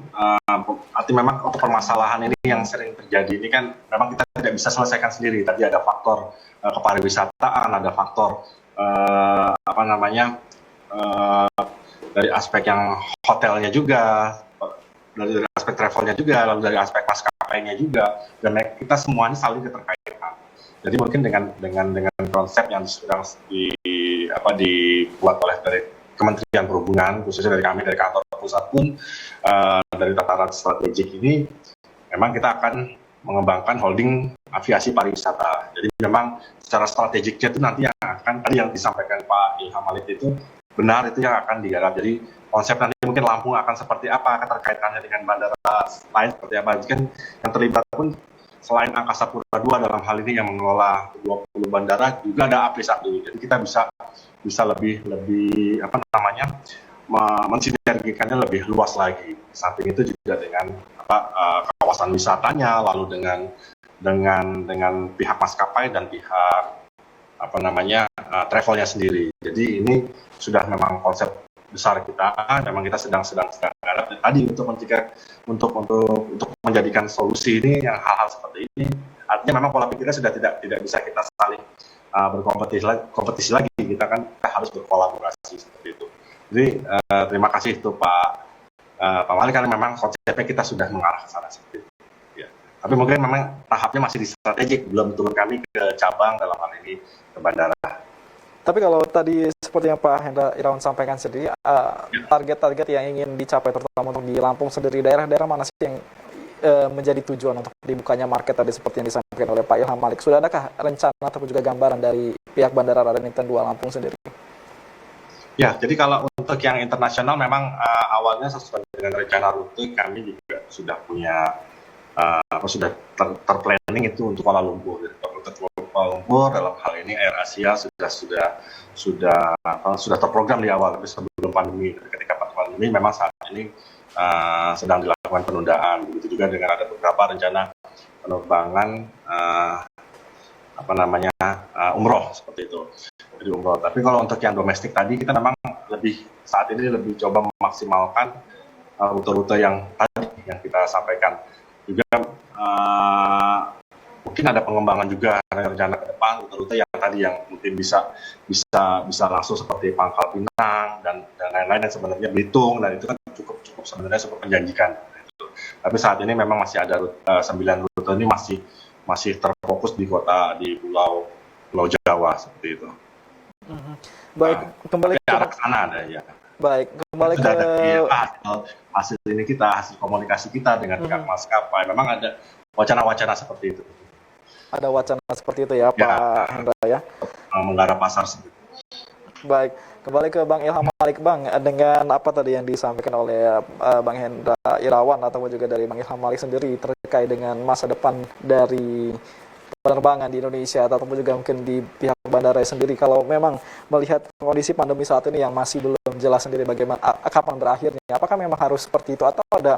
memang untuk permasalahan ini yang sering terjadi ini kan memang kita tidak bisa selesaikan sendiri. Tadi ada faktor kepariwisataan, ada faktor dari aspek yang hotelnya juga, dari aspek travelnya juga, lalu dari aspek maskapainya juga, dan kita semuanya saling keterkaitan. Jadi mungkin dengan konsep yang sedang dibuat oleh dari Kementerian Perhubungan, khususnya dari kami dari kantor pusat pun, dari tataran strategik ini, memang kita akan mengembangkan holding aviasi pariwisata. Jadi memang secara strategiknya itu nanti yang akan, tadi yang disampaikan Pak Ilham Malik itu benar, itu yang akan digarap. Jadi konsep nanti mungkin Lampung akan seperti apa, keterkaitannya dengan bandara lain seperti apa. Jadi kan yang terlibat pun selain Angkasa Pura II dalam hal ini yang mengelola 20 bandara, juga ada AP1. Jadi kita bisa lebih mensinergikannya lebih luas lagi. Samping itu juga dengan kawasan wisatanya, lalu dengan pihak maskapai dan pihak travelnya sendiri. Jadi ini sudah memang konsep besar kita, memang kita sedang garap tadi untuk menjadikan solusi ini yang hal-hal seperti ini. Artinya memang pola pikirnya sudah tidak bisa kita saling berkompetisi lagi. Kita harus berkolaborasi seperti itu. Jadi terima kasih itu Pak Malik, karena memang konsepnya kita sudah mengarah ke sana seperti itu. Ya. Tapi mungkin memang tahapnya masih di strategik, belum turun kami ke cabang dalam hal ini ke bandara.
Tapi kalau tadi seperti yang Pak Hendra Irawan sampaikan sendiri, target-target yang ingin dicapai terutama untuk di Lampung sendiri, daerah-daerah mana sih yang menjadi tujuan untuk dibukanya market tadi seperti yang disampaikan oleh Pak Ilham Malik? Sudah adakah rencana ataupun juga gambaran dari pihak Bandara Raden Inten 2 Lampung sendiri?
Ya, jadi kalau untuk yang internasional memang awalnya sesuai dengan rencana rute kami juga sudah punya sudah terplanning itu untuk Kuala Lumpur. Jadi rute Kuala Lumpur dalam hal ini Air Asia sudah terprogram di awal, tapi sebelum pandemi. Ketika pandemi memang saat ini sedang dilakukan penundaan. Begitu juga dengan ada beberapa rencana penerbangan umroh seperti itu. Jadi umroh. Tapi kalau untuk yang domestik tadi kita memang saat ini lebih coba memaksimalkan rute-rute yang tadi yang kita sampaikan. Juga mungkin ada pengembangan juga rencana ke depan rute-rute yang tadi yang mungkin bisa langsung seperti Pangkal Pinang dan lain-lain, dan sebenarnya Belitung, dan itu kan sebenarnya cukup menjanjikan. Tapi saat ini memang masih ada 9 rute ini masih terfokus di Pulau Jawa seperti itu.
Baik, kembali ke
sana ada ya.
Baik, kembali ke
hasil komunikasi kita dengan pihak maskapai. Memang ada wacana-wacana seperti itu.
Ada wacana seperti itu ya, Pak Hendra ya.
Menggarap pasar seperti itu.
Baik, kembali ke Bang Ilham Malik, Bang. Dengan apa tadi yang disampaikan oleh Bang Hendra Irawan ataupun juga dari Bang Ilham Malik sendiri terkait dengan masa depan dari penerbangan di Indonesia ataupun juga mungkin di pihak bandara sendiri, kalau memang melihat kondisi pandemi saat ini yang masih belum jelas sendiri bagaimana kapan berakhirnya, apakah memang harus seperti itu atau ada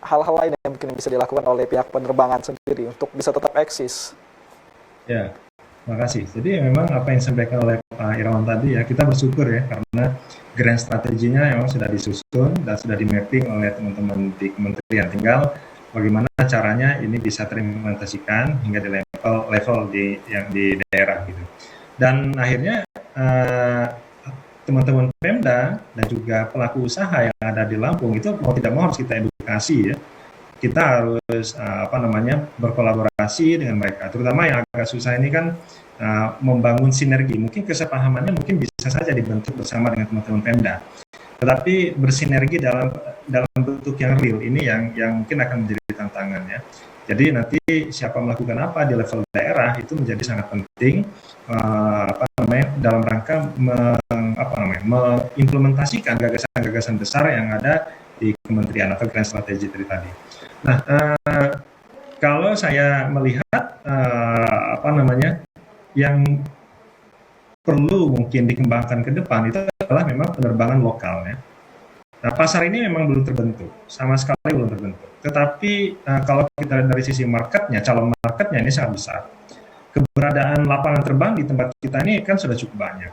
hal-hal lain yang mungkin bisa dilakukan oleh pihak penerbangan sendiri untuk bisa tetap eksis?
Ya, makasih. Jadi memang apa yang disampaikan oleh Pak Irawan tadi ya, kita bersyukur ya karena grand strateginya memang sudah disusun dan sudah di mapping oleh teman-teman di kementerian. Tinggal bagaimana caranya ini bisa terimplementasikan hingga di level di daerah gitu. Dan akhirnya teman-teman Pemda dan juga pelaku usaha yang ada di Lampung itu mau tidak mau harus kita edukasi ya. Kita harus berkolaborasi dengan mereka. Terutama yang agak susah ini kan membangun sinergi. Mungkin kesepahamannya mungkin bisa saja dibentuk bersama dengan teman-teman Pemda. Tetapi bersinergi dalam bentuk yang real ini yang mungkin akan menjadi tantangan ya. Jadi nanti siapa melakukan apa di level daerah itu menjadi sangat penting dalam rangka mengimplementasikan gagasan-gagasan besar yang ada di kementerian atau grand strategi tadi. Nah, kalau saya melihat yang perlu mungkin dikembangkan ke depan itu adalah memang penerbangan lokal ya. Nah, pasar ini memang belum terbentuk, sama sekali belum terbentuk. Tetapi kalau kita lihat dari sisi marketnya, calon marketnya ini sangat besar. Keberadaan lapangan terbang di tempat kita ini kan sudah cukup banyak.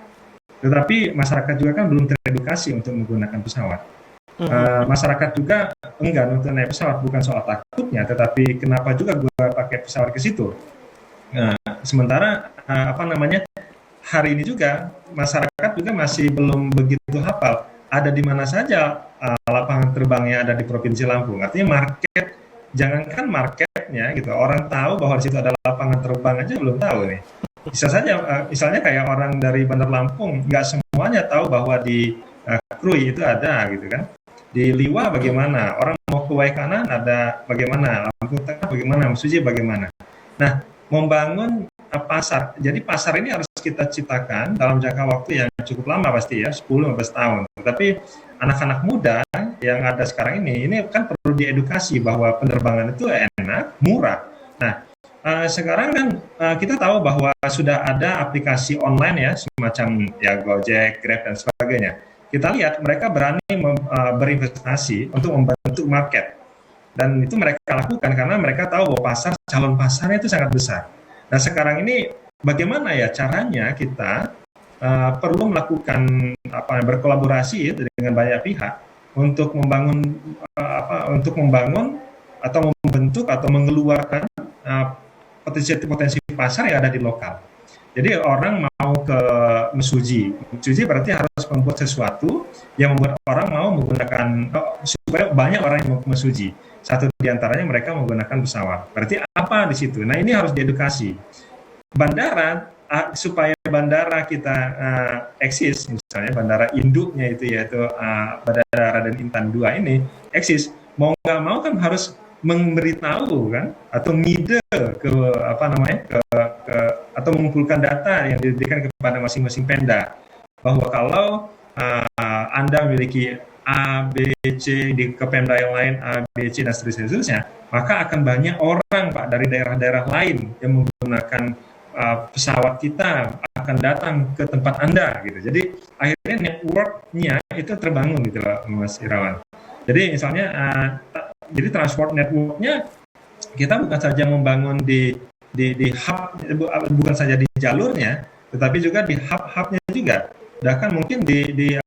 Tetapi masyarakat juga kan belum teredukasi untuk menggunakan pesawat. Masyarakat juga enggan untuk naik pesawat, bukan soal takutnya, tetapi kenapa juga gue pakai pesawat ke situ. Sementara hari ini juga masyarakat juga masih belum begitu hafal ada di mana saja lapangan terbangnya ada di Provinsi Lampung. Artinya jangankan marketnya gitu, orang tahu bahwa di situ ada lapangan terbang aja belum tahu nih. Bisa saja misalnya kayak orang dari Bandar Lampung nggak semuanya tahu bahwa di Krui itu ada gitu kan. Di Liwa bagaimana, orang mau ke Waikanan ada bagaimana, Lampung Tengah bagaimana, Mesuji bagaimana. Nah, membangun pasar. Jadi pasar ini harus kita ciptakan dalam jangka waktu yang cukup lama pasti ya, 10-15 tahun. Tapi anak-anak muda yang ada sekarang ini kan perlu diedukasi bahwa penerbangan itu enak, murah. Nah, sekarang kan kita tahu bahwa sudah ada aplikasi online ya, semacam ya Gojek, Grab dan sebagainya. Kita lihat mereka berani berinvestasi untuk membentuk market. Dan itu mereka lakukan karena mereka tahu bahwa calon pasarnya itu sangat besar. Nah, sekarang ini bagaimana ya caranya kita perlu melakukan berkolaborasi dengan banyak pihak untuk membangun atau membentuk atau mengeluarkan potensi pasar yang ada di lokal. Jadi orang mau ke Mesuji berarti harus membuat sesuatu yang membuat orang mau menggunakan supaya banyak orang yang mau ke Mesuji. Satu di antaranya mereka menggunakan pesawat. Berarti apa di situ? Nah, ini harus diedukasi. Bandara supaya bandara kita eksis, misalnya bandara induknya itu yaitu Bandara Raden Intan II ini eksis, mau nggak mau kan harus memberitahu kan atau ngide ke atau mengumpulkan data yang diberikan kepada masing-masing Pemda bahwa kalau Anda memiliki A, B, C di Pemda yang lain A, B, C dan seterusnya, maka akan banyak orang Pak dari daerah-daerah lain yang menggunakan pesawat kita akan datang ke tempat Anda gitu. Jadi akhirnya network-nya itu terbangun gitu Pak Mas Irawan. Jadi misalnya jadi transport network-nya kita bukan saja membangun di hub, bukan saja di jalurnya, tetapi juga di hub-hubnya juga. Bahkan mungkin di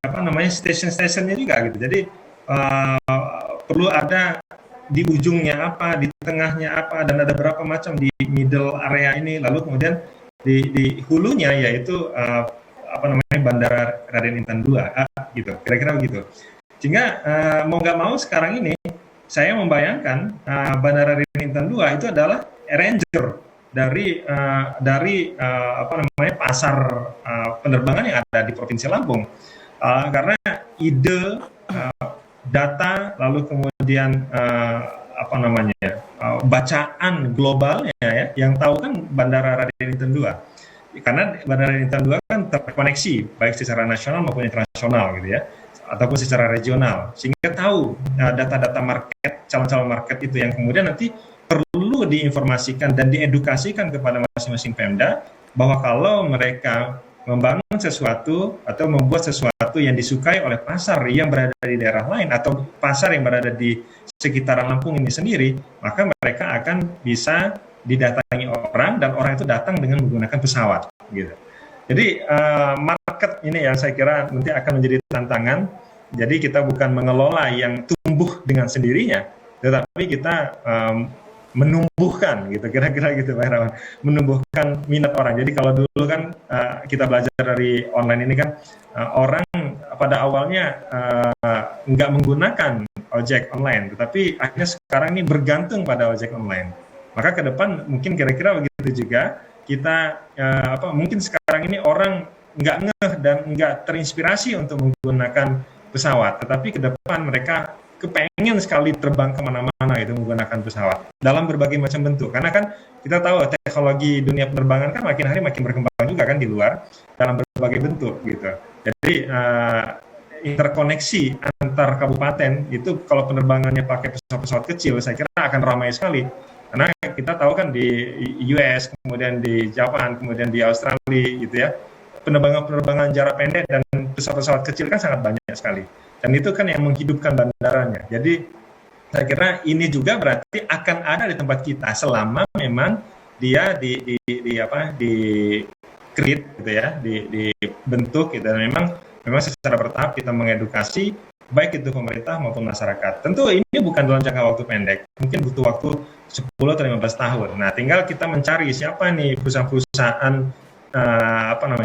stasiun-stasiunnya juga gitu. Jadi perlu ada di ujungnya apa, di tengahnya apa, dan ada berapa macam di middle area ini. Lalu kemudian di hulunya yaitu Bandara Raden Intan II gitu. Kira-kira begitu. Sehingga mau nggak mau sekarang ini saya membayangkan Bandara Raden Intan II itu adalah arranger dari pasar penerbangan yang ada di Provinsi Lampung, karena ide, data, lalu kemudian bacaan globalnya ya, yang tahu kan Bandara Raden Intan II, karena Bandara Raden Intan II kan terkoneksi baik secara nasional maupun internasional gitu ya, ataupun secara regional, sehingga tahu data-data market, calon-calon market itu yang kemudian nanti perlu diinformasikan dan diedukasikan kepada masing-masing Pemda bahwa kalau mereka membangun sesuatu atau membuat sesuatu yang disukai oleh pasar yang berada di daerah lain atau pasar yang berada di sekitaran Lampung ini sendiri, maka mereka akan bisa didatangi orang dan orang itu datang dengan menggunakan pesawat gitu. Jadi market ini yang saya kira nanti akan menjadi tantangan. Jadi kita bukan mengelola yang tumbuh dengan sendirinya, tetapi kita menumbuhkan gitu, kira-kira gitu Pak Herawan, menumbuhkan minat orang. Jadi kalau dulu kan kita belajar dari online ini kan orang pada awalnya nggak menggunakan ojek online, tetapi akhirnya sekarang ini bergantung pada ojek online. Maka ke depan mungkin kira-kira begitu juga kita mungkin sekarang ini orang nggak ngeh dan nggak terinspirasi untuk menggunakan pesawat, tetapi ke depan mereka kepengen sekali terbang kemana-mana itu menggunakan pesawat dalam berbagai macam bentuk, karena kan kita tahu teknologi dunia penerbangan kan makin hari makin berkembang juga kan di luar dalam berbagai bentuk gitu. Jadi interkoneksi antar kabupaten itu kalau penerbangannya pakai pesawat-pesawat kecil saya kira akan ramai sekali, karena kita tahu kan di US, kemudian di Jepang, kemudian di Australia gitu ya, penerbangan jarak pendek dan pesawat-pesawat kecil kan sangat banyak sekali. Dan itu kan yang menghidupkan bandaranya. Jadi saya kira ini juga berarti akan ada di tempat kita selama memang dia di create gitu ya, dibentuk gitu, dan memang secara bertahap kita mengedukasi baik itu pemerintah maupun masyarakat. Tentu ini bukan dalam jangka waktu pendek, mungkin butuh waktu 10 atau 15 tahun. Nah, tinggal kita mencari siapa nih perusahaan-perusahaan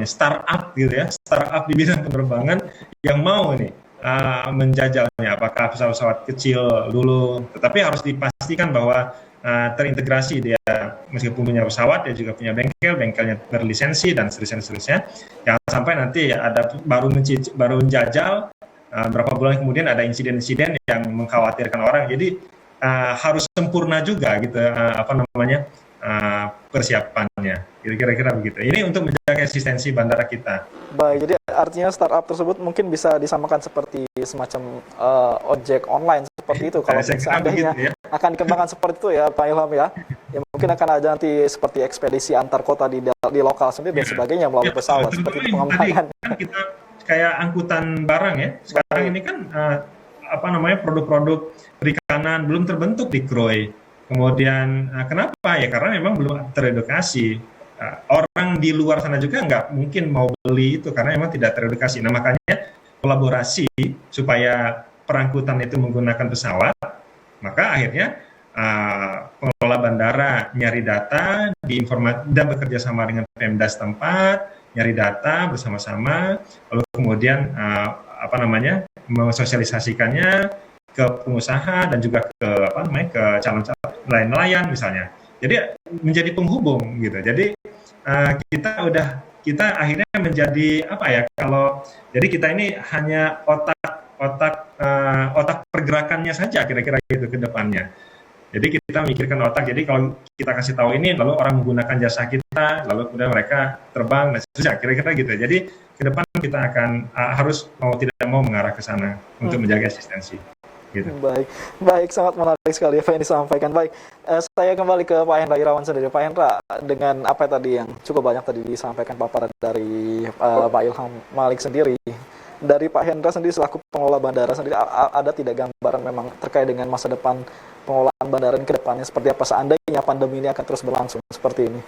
startup gitu ya, startup di bidang penerbangan yang mau nih menjajalnya, apakah pesawat-pesawat kecil dulu, tetapi harus dipastikan bahwa terintegrasi dia, meskipun punya pesawat dia juga punya bengkelnya berlisensi dan seterusnya. Jangan sampai nanti ada baru menjajal berapa bulan kemudian ada insiden-insiden yang mengkhawatirkan orang. Jadi harus sempurna juga gitu persiapannya, kira-kira begitu. Ini untuk menjaga eksistensi bandara kita.
Baik, jadi artinya startup tersebut mungkin bisa disamakan seperti semacam ojek online seperti itu. Kalau seandainya ya akan dikembangkan seperti itu ya Pak Ilham ya. Ya mungkin akan ada nanti seperti ekspedisi antar kota di lokal sendiri dan sebagainya melalui pesawat seperti itu pengembangan.
Kan kita kayak angkutan barang ya. Sekarang ini kan produk-produk perikanan belum terbentuk di Kroi. Kemudian kenapa ya, karena memang belum teredukasi. Orang di luar sana juga nggak mungkin mau beli itu karena memang tidak teredukasi. Nah makanya kolaborasi supaya perangkutan itu menggunakan pesawat, maka akhirnya pengelola bandara nyari data dan bekerja sama dengan Pemda setempat, nyari data bersama-sama, lalu kemudian mensosialisasikannya ke pengusaha dan juga ke calon-calon nelayan misalnya. Jadi menjadi penghubung gitu. Jadi kita akhirnya menjadi apa ya? Kalau jadi kita ini hanya otak pergerakannya saja kira-kira gitu ke depannya. Jadi kita memikirkan otak. Jadi kalau kita kasih tahu ini, lalu orang menggunakan jasa kita, lalu kemudian mereka terbang dan seterusnya, kira-kira gitu. Jadi ke depan kita akan harus mau tidak mau mengarah ke sana untuk menjaga eksistensi. Gitu.
Baik, sangat menarik sekali apa yang disampaikan. Baik, saya kembali ke Pak Hendra Irawan sendiri. Pak Hendra, dengan apa tadi yang cukup banyak tadi disampaikan paparan dari Pak Ilham Malik sendiri, dari Pak Hendra sendiri selaku pengelola bandara sendiri, ada tidak gambaran memang terkait dengan masa depan pengelolaan bandara ini ke depannya seperti apa seandainya pandemi ini akan terus berlangsung seperti ini?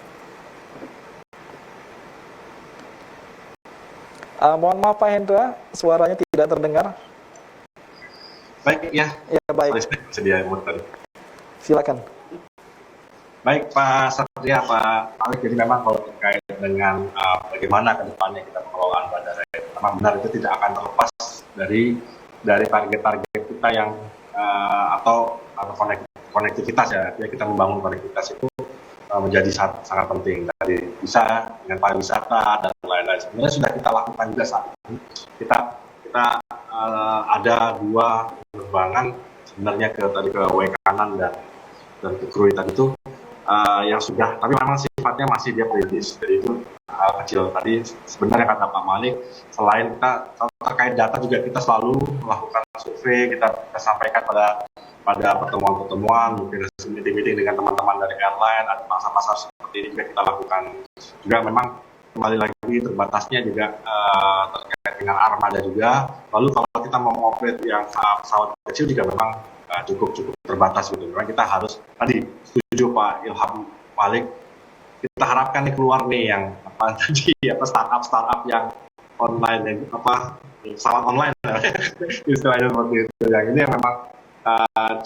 Mohon maaf Pak Hendra, suaranya tidak terdengar.
Baik, ya.
Ya, baik.
Sedia tadi.
Silakan.
Baik, Pak Satria, Pak Malik. Jadi memang kalau terkait dengan bagaimana ke depannya kita pengelolaan bandara, memang benar itu tidak akan terlepas dari target-target kita yang atau konektivitas ya. Jadi kita membangun konektivitas itu menjadi sangat penting. Dari bisa dengan pariwisata dan lain-lain. Sebenarnya sudah kita lakukan juga saat ini. Kita ada 2 penerbangan sebenarnya ke Waikanan dan ke Krui tadi itu yang sudah, tapi memang sifatnya masih dia perintis, jadi itu kecil. Tadi sebenarnya kata Pak Malik, selain kita terkait data juga kita selalu melakukan survei, kita sampaikan pada pertemuan-pertemuan, mungkin meeting-meeting dengan teman-teman dari airline, ada pasar-pasar seperti ini juga kita lakukan. Juga memang kembali lagi terbatasnya juga terkait dengan armada juga. Lalu kalau kita mau operate yang pesawat kecil juga memang cukup terbatas gitu. Memang kita harus tadi setuju Pak Ilham Malik, kita harapkan nih keluar nih yang startup yang online dan pesawat online istilahnya seperti itu. Yang ini yang memang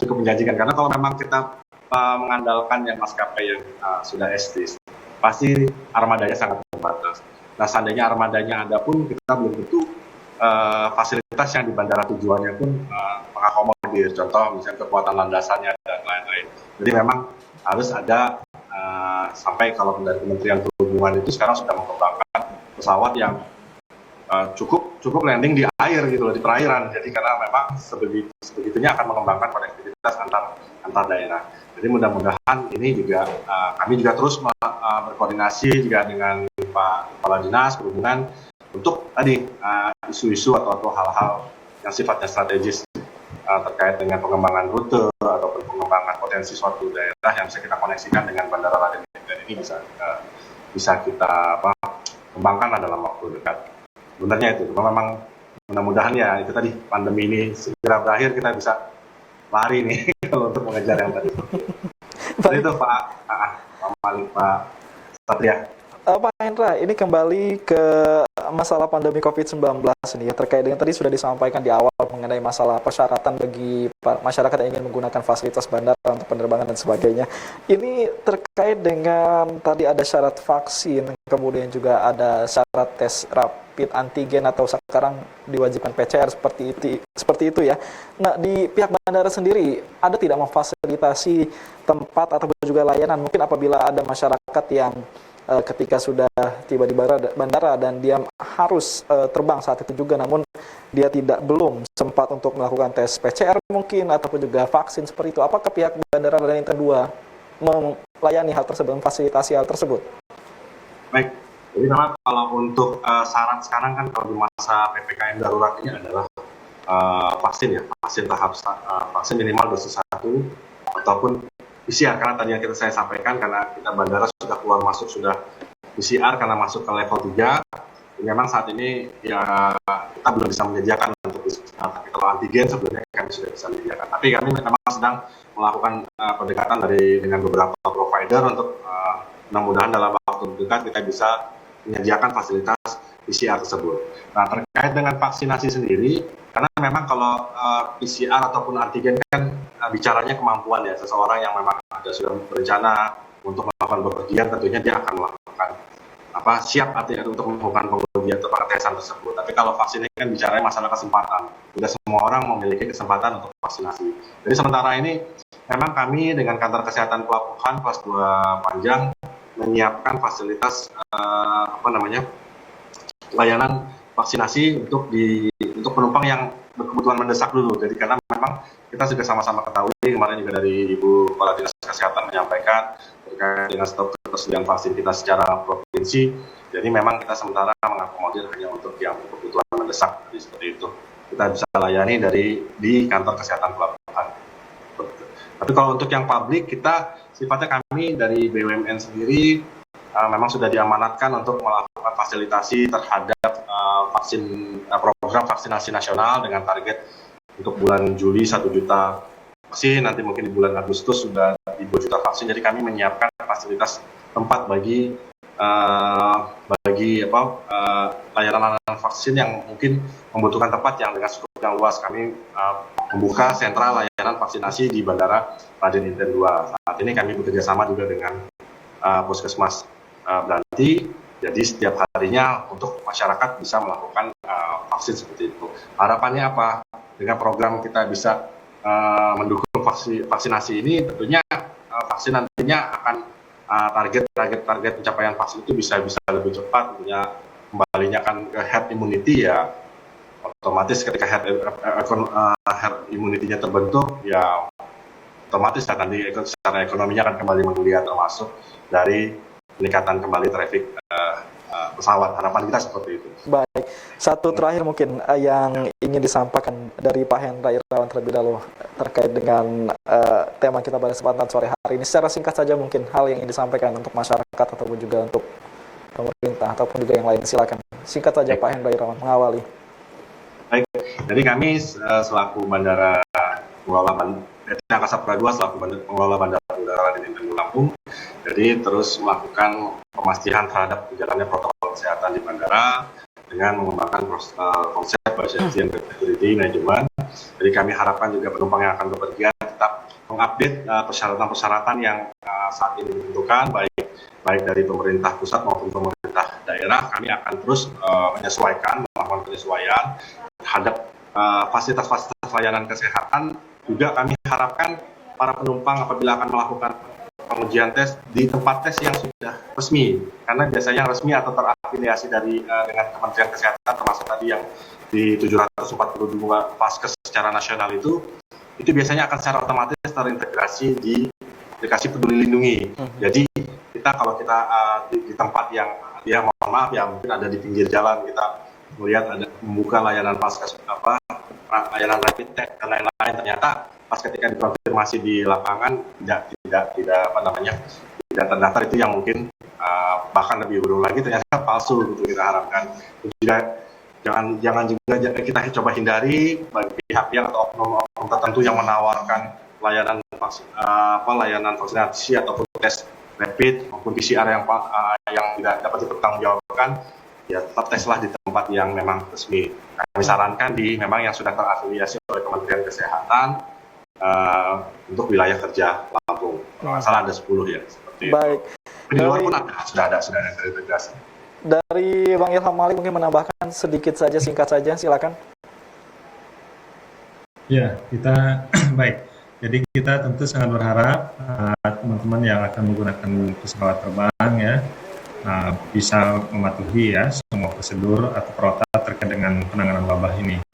cukup menjanjikan, karena kalau memang kita mengandalkan yang maskapai yang sudah established, pasti armadanya sangat terbatas. Nah, seandainya armadanya ada pun kita belum tentu fasilitas yang di bandara tujuannya pun mengakomodir, contoh misalnya kekuatan landasannya dan lain-lain. Jadi memang harus ada sampai kalau dari Kementerian Perhubungan itu sekarang sudah mengembangkan pesawat yang cukup landing di air gitu loh, di perairan. Jadi karena memang sebegitunya akan mengembangkan konektivitas antar daerah. Jadi mudah-mudahan ini juga kami juga terus berkoordinasi juga dengan Pak Kepala Dinas Perhubungan untuk tadi isu-isu atau hal-hal yang sifatnya strategis terkait dengan pengembangan rute atau pengembangan potensi suatu daerah yang bisa kita koneksikan dengan Bandara Raden Inten ini bisa kita kembangkan dalam waktu dekat. Sebenarnya itu, memang mudah-mudahan ya itu tadi pandemi ini segera berakhir, kita bisa lari nih kalau untuk mengejar yang tadi. Jadi itu Pak Malik, Pak Satria.
Pak Hendra, ini kembali ke masalah pandemi COVID-19 ini ya, terkait dengan tadi sudah disampaikan di awal mengenai masalah persyaratan bagi masyarakat yang ingin menggunakan fasilitas bandara untuk penerbangan dan sebagainya. Ini terkait dengan tadi ada syarat vaksin, kemudian juga ada syarat tes rapid antigen atau sekarang diwajibkan PCR seperti itu ya. Nah, di pihak bandara sendiri ada tidak memfasilitasi tempat atau juga layanan mungkin apabila ada masyarakat yang ketika sudah tiba di bandara dan dia harus terbang saat itu juga, namun dia belum sempat untuk melakukan tes PCR mungkin ataupun juga vaksin seperti itu. Apakah pihak Bandara Raden Inten 2 melayani hal tersebut, memfasilitasi hal tersebut?
Baik, jadi memang kalau untuk syarat sekarang kan kalau di masa PPKM darurat ini adalah vaksin ya, vaksin tahap vaksin minimal dosis 1 ataupun PCR, karena tadi yang saya sampaikan, karena kita bandara sudah keluar masuk sudah PCR karena masuk ke level 3. Memang saat ini ya kita belum bisa menyediakan untuk PCR, tapi kalau antigen sebelumnya kami sudah bisa menyediakan. Tapi kami memang sedang melakukan pendekatan dengan beberapa provider untuk mudah-mudahan dalam waktu dekat kita bisa menyediakan fasilitas PCR tersebut. Nah, terkait dengan vaksinasi sendiri, karena memang kalau PCR ataupun antigen kan bicaranya kemampuan ya, seseorang yang memang sudah berencana untuk melakukan bepergian, tentunya dia akan melakukan siap untuk melakukan pengujian atau pengetesan tersebut. Tapi kalau vaksin ini kan bicaranya masalah kesempatan. Tidak semua orang memiliki kesempatan untuk vaksinasi. Jadi sementara ini memang kami dengan kantor kesehatan pelabuhan kelas 2 Panjang menyiapkan fasilitas layanan vaksinasi untuk penumpang yang berkebutuhan mendesak dulu. Jadi karena memang kita sudah sama-sama ketahui, kemarin juga dari Ibu Kepala Dinas Kesehatan menyampaikan terkait dengan stok ketersediaan vaksin kita secara provinsi. Jadi memang kita sementara mengakomodir hanya untuk yang berkebutuhan mendesak, jadi seperti itu. Kita bisa layani di kantor kesehatan pelabuhan. Tapi kalau untuk yang publik, kita sifatnya kami dari BUMN sendiri memang sudah diamanatkan untuk melakukan fasilitasi terhadap program vaksinasi nasional dengan target untuk bulan Juli 1 juta vaksin, nanti mungkin di bulan Agustus sudah di 2 juta vaksin. Jadi kami menyiapkan fasilitas tempat bagi layanan vaksin yang mungkin membutuhkan tempat yang dengan skup yang luas. Kami membuka sentra layanan vaksinasi di Bandara Raden Inten 2. Saat ini kami bekerja sama juga dengan Puskesmas Beranti. Jadi setiap harinya untuk masyarakat bisa melakukan vaksin seperti itu. Harapannya apa? Dengan program kita bisa mendukung vaksinasi ini, tentunya vaksin nantinya akan target pencapaian vaksin itu bisa lebih cepat, tentunya kembalinya kan ke herd immunity ya, otomatis ketika herd immunity-nya terbentuk ya otomatis akan secara ekonominya akan kembali menggeliat, termasuk dari peningkatan kembali traffic pesawat. Harapan kita seperti itu.
Baik, satu terakhir mungkin yang ingin disampaikan dari Pak Hendra Irawan terlebih dahulu terkait dengan tema kita pada kesempatan sore hari ini. Secara singkat saja mungkin hal yang ingin disampaikan untuk masyarakat ataupun juga untuk pemerintah ataupun juga yang lain. Silakan. Singkat saja Pak Hendra Irawan mengawali.
Baik, jadi kami selaku Bandara Angkasa Pura II selaku pengelola Bandara Udara Raden Inten Lampung, jadi terus melakukan pemastian terhadap jalannya protokol kesehatan di bandara dengan mengembangkan konsep safety and security manajemen. Jadi kami harapkan juga penumpang yang akan bepergian tetap mengupdate persyaratan-persyaratan yang saat ini ditentukan, baik dari pemerintah pusat maupun pemerintah daerah. Kami akan terus melakukan penyesuaian terhadap fasilitas-fasilitas layanan kesehatan. Juga kami harapkan para penumpang apabila akan melakukan pengujian tes di tempat tes yang sudah resmi, karena biasanya resmi atau terafiliasi dengan Kementerian Kesehatan, termasuk tadi yang di 742 vaskes secara nasional itu biasanya akan secara otomatis terintegrasi di aplikasi Peduli Lindungi. Jadi kita kalau kita di tempat yang mohon maaf ya mungkin ada di pinggir jalan, kita melihat ada membuka layanan vaskes layanan rapid test dan lain-lain, ternyata pas ketika dikonfirmasi di lapangan tidak terdaftar, itu yang mungkin bahkan lebih buruk lagi ternyata palsu, gitu kita harapkan. Juga jangan juga kita coba hindari bagi pihak atau oknum tertentu yang menawarkan layanan vaksinasi ataupun tes rapid maupun PCR yang tidak dapat dipertanggungjawabkan, ya tetap teslah di tempat yang memang resmi. Kami sarankan memang yang sudah terafiliasi oleh Kementerian Kesehatan untuk wilayah kerja Lampung. Kalau salah ada 10 ya, seperti
baik.
Itu. Di luar pun sudah ada terintegrasi.
Dari Bang Ilham Malik mungkin menambahkan sedikit saja, singkat saja, silakan.
Ya, kita baik. Jadi kita tentu sangat berharap teman-teman yang akan menggunakan pesawat terbang ya bisa mematuhi ya semua prosedur atau protokol terkait dengan penanganan wabah ini.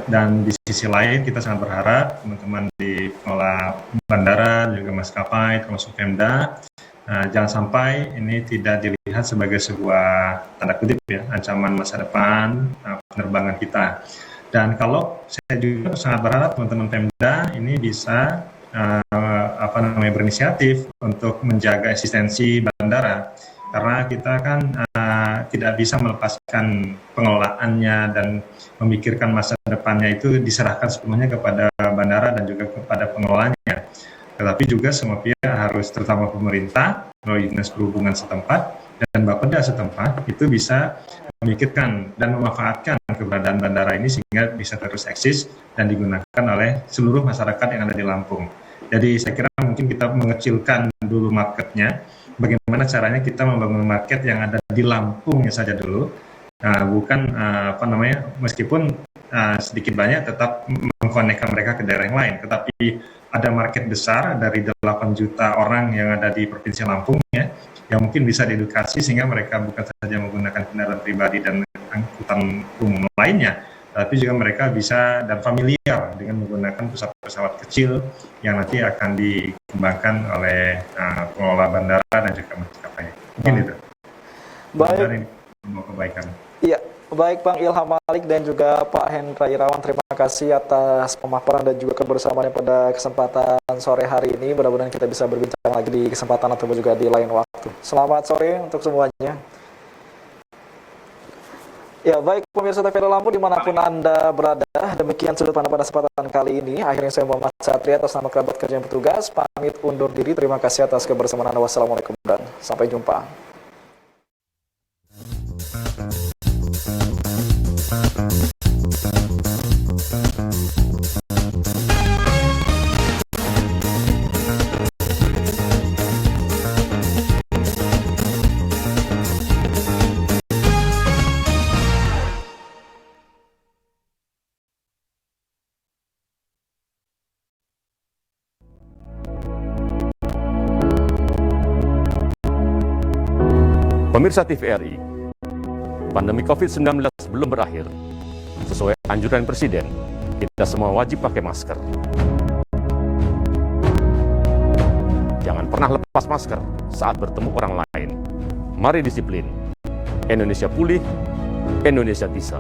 Dan di sisi lain kita sangat berharap teman-teman di pengelola bandara juga maskapai termasuk Pemda jangan sampai ini tidak dilihat sebagai sebuah tanda kutip ya ancaman masa depan penerbangan kita. Dan kalau saya juga sangat berharap teman-teman Pemda ini bisa berinisiatif untuk menjaga eksistensi bandara, karena kita kan tidak bisa melepaskan pengelolaannya dan memikirkan masa depannya itu diserahkan sepenuhnya kepada bandara dan juga kepada pengelolanya. Tetapi juga semua pihak harus, terutama pemerintah melalui dinas perhubungan setempat dan Bapeda setempat itu bisa memikirkan dan memanfaatkan keberadaan bandara ini sehingga bisa terus eksis dan digunakan oleh seluruh masyarakat yang ada di Lampung. Jadi saya kira mungkin kita mengecilkan dulu marketnya. Bagaimana caranya kita membangun market yang ada di Lampung saja dulu, bukan meskipun sedikit banyak tetap mengkonekkan mereka ke daerah yang lain, tetapi ada market besar dari 8 juta orang yang ada di Provinsi Lampung ya, yang mungkin bisa diedukasi sehingga mereka bukan saja menggunakan kendaraan pribadi dan angkutan umum lainnya, tapi juga mereka bisa dan familiar dengan menggunakan pesawat kecil yang nanti akan dikembangkan oleh pengelola bandara dan juga maskapai. Mungkin itu.
Baik.
Ini membawa kebaikan.
Iya, baik Bang Ilham Malik dan juga Pak Hendra Irawan, terima kasih atas pemaparan dan juga kebersamaannya pada kesempatan sore hari ini. Mudah-mudahan kita bisa berbincang lagi di kesempatan atau juga di lain waktu. Selamat sore untuk semuanya. Ya, baik pemirsa TV Lampu dimanapun Anda berada, demikian sudut pandang pada kesempatan kali ini. Akhirnya saya Muhammad Satria atas nama kerabat kerja yang bertugas, pamit undur diri. Terima kasih atas kebersamaan Anda. Wassalamualaikum dan sampai jumpa.
Pemirsa TVRI, pandemi COVID-19 belum berakhir. Sesuai anjuran Presiden, kita semua wajib pakai masker. Jangan pernah lepas masker saat bertemu orang lain. Mari disiplin. Indonesia pulih, Indonesia bisa.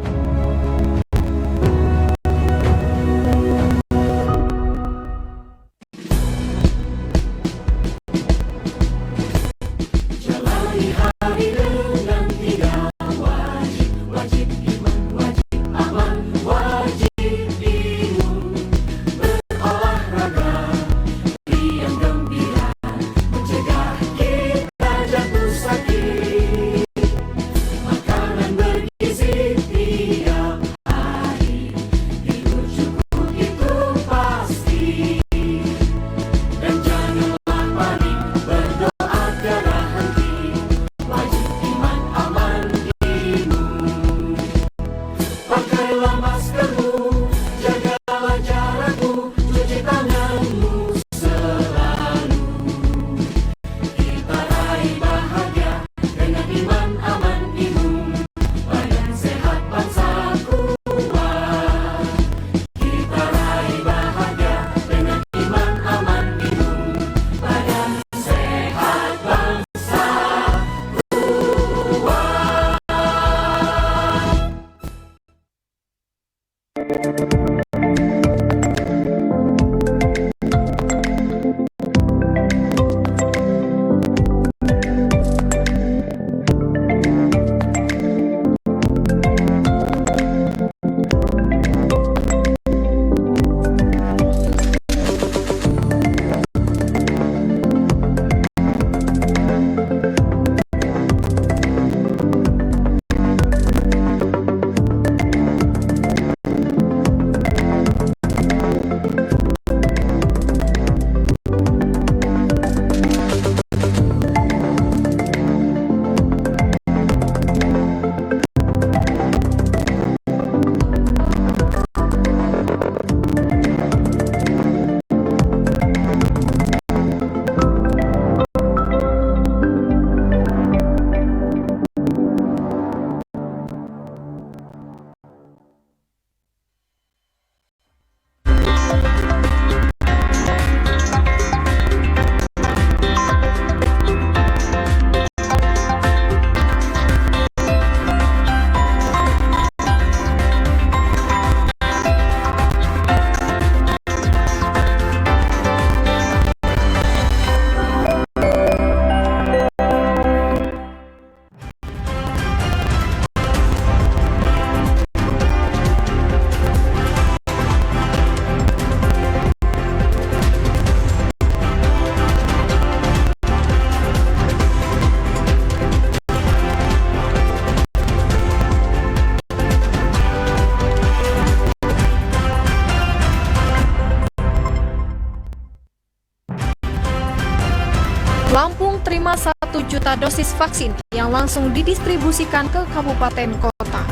Lampung terima 1 juta dosis vaksin yang langsung didistribusikan ke kabupaten kota.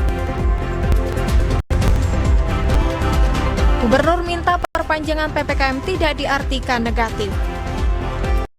Gubernur minta perpanjangan perpanjangan PPKM tidak diartikan negatif.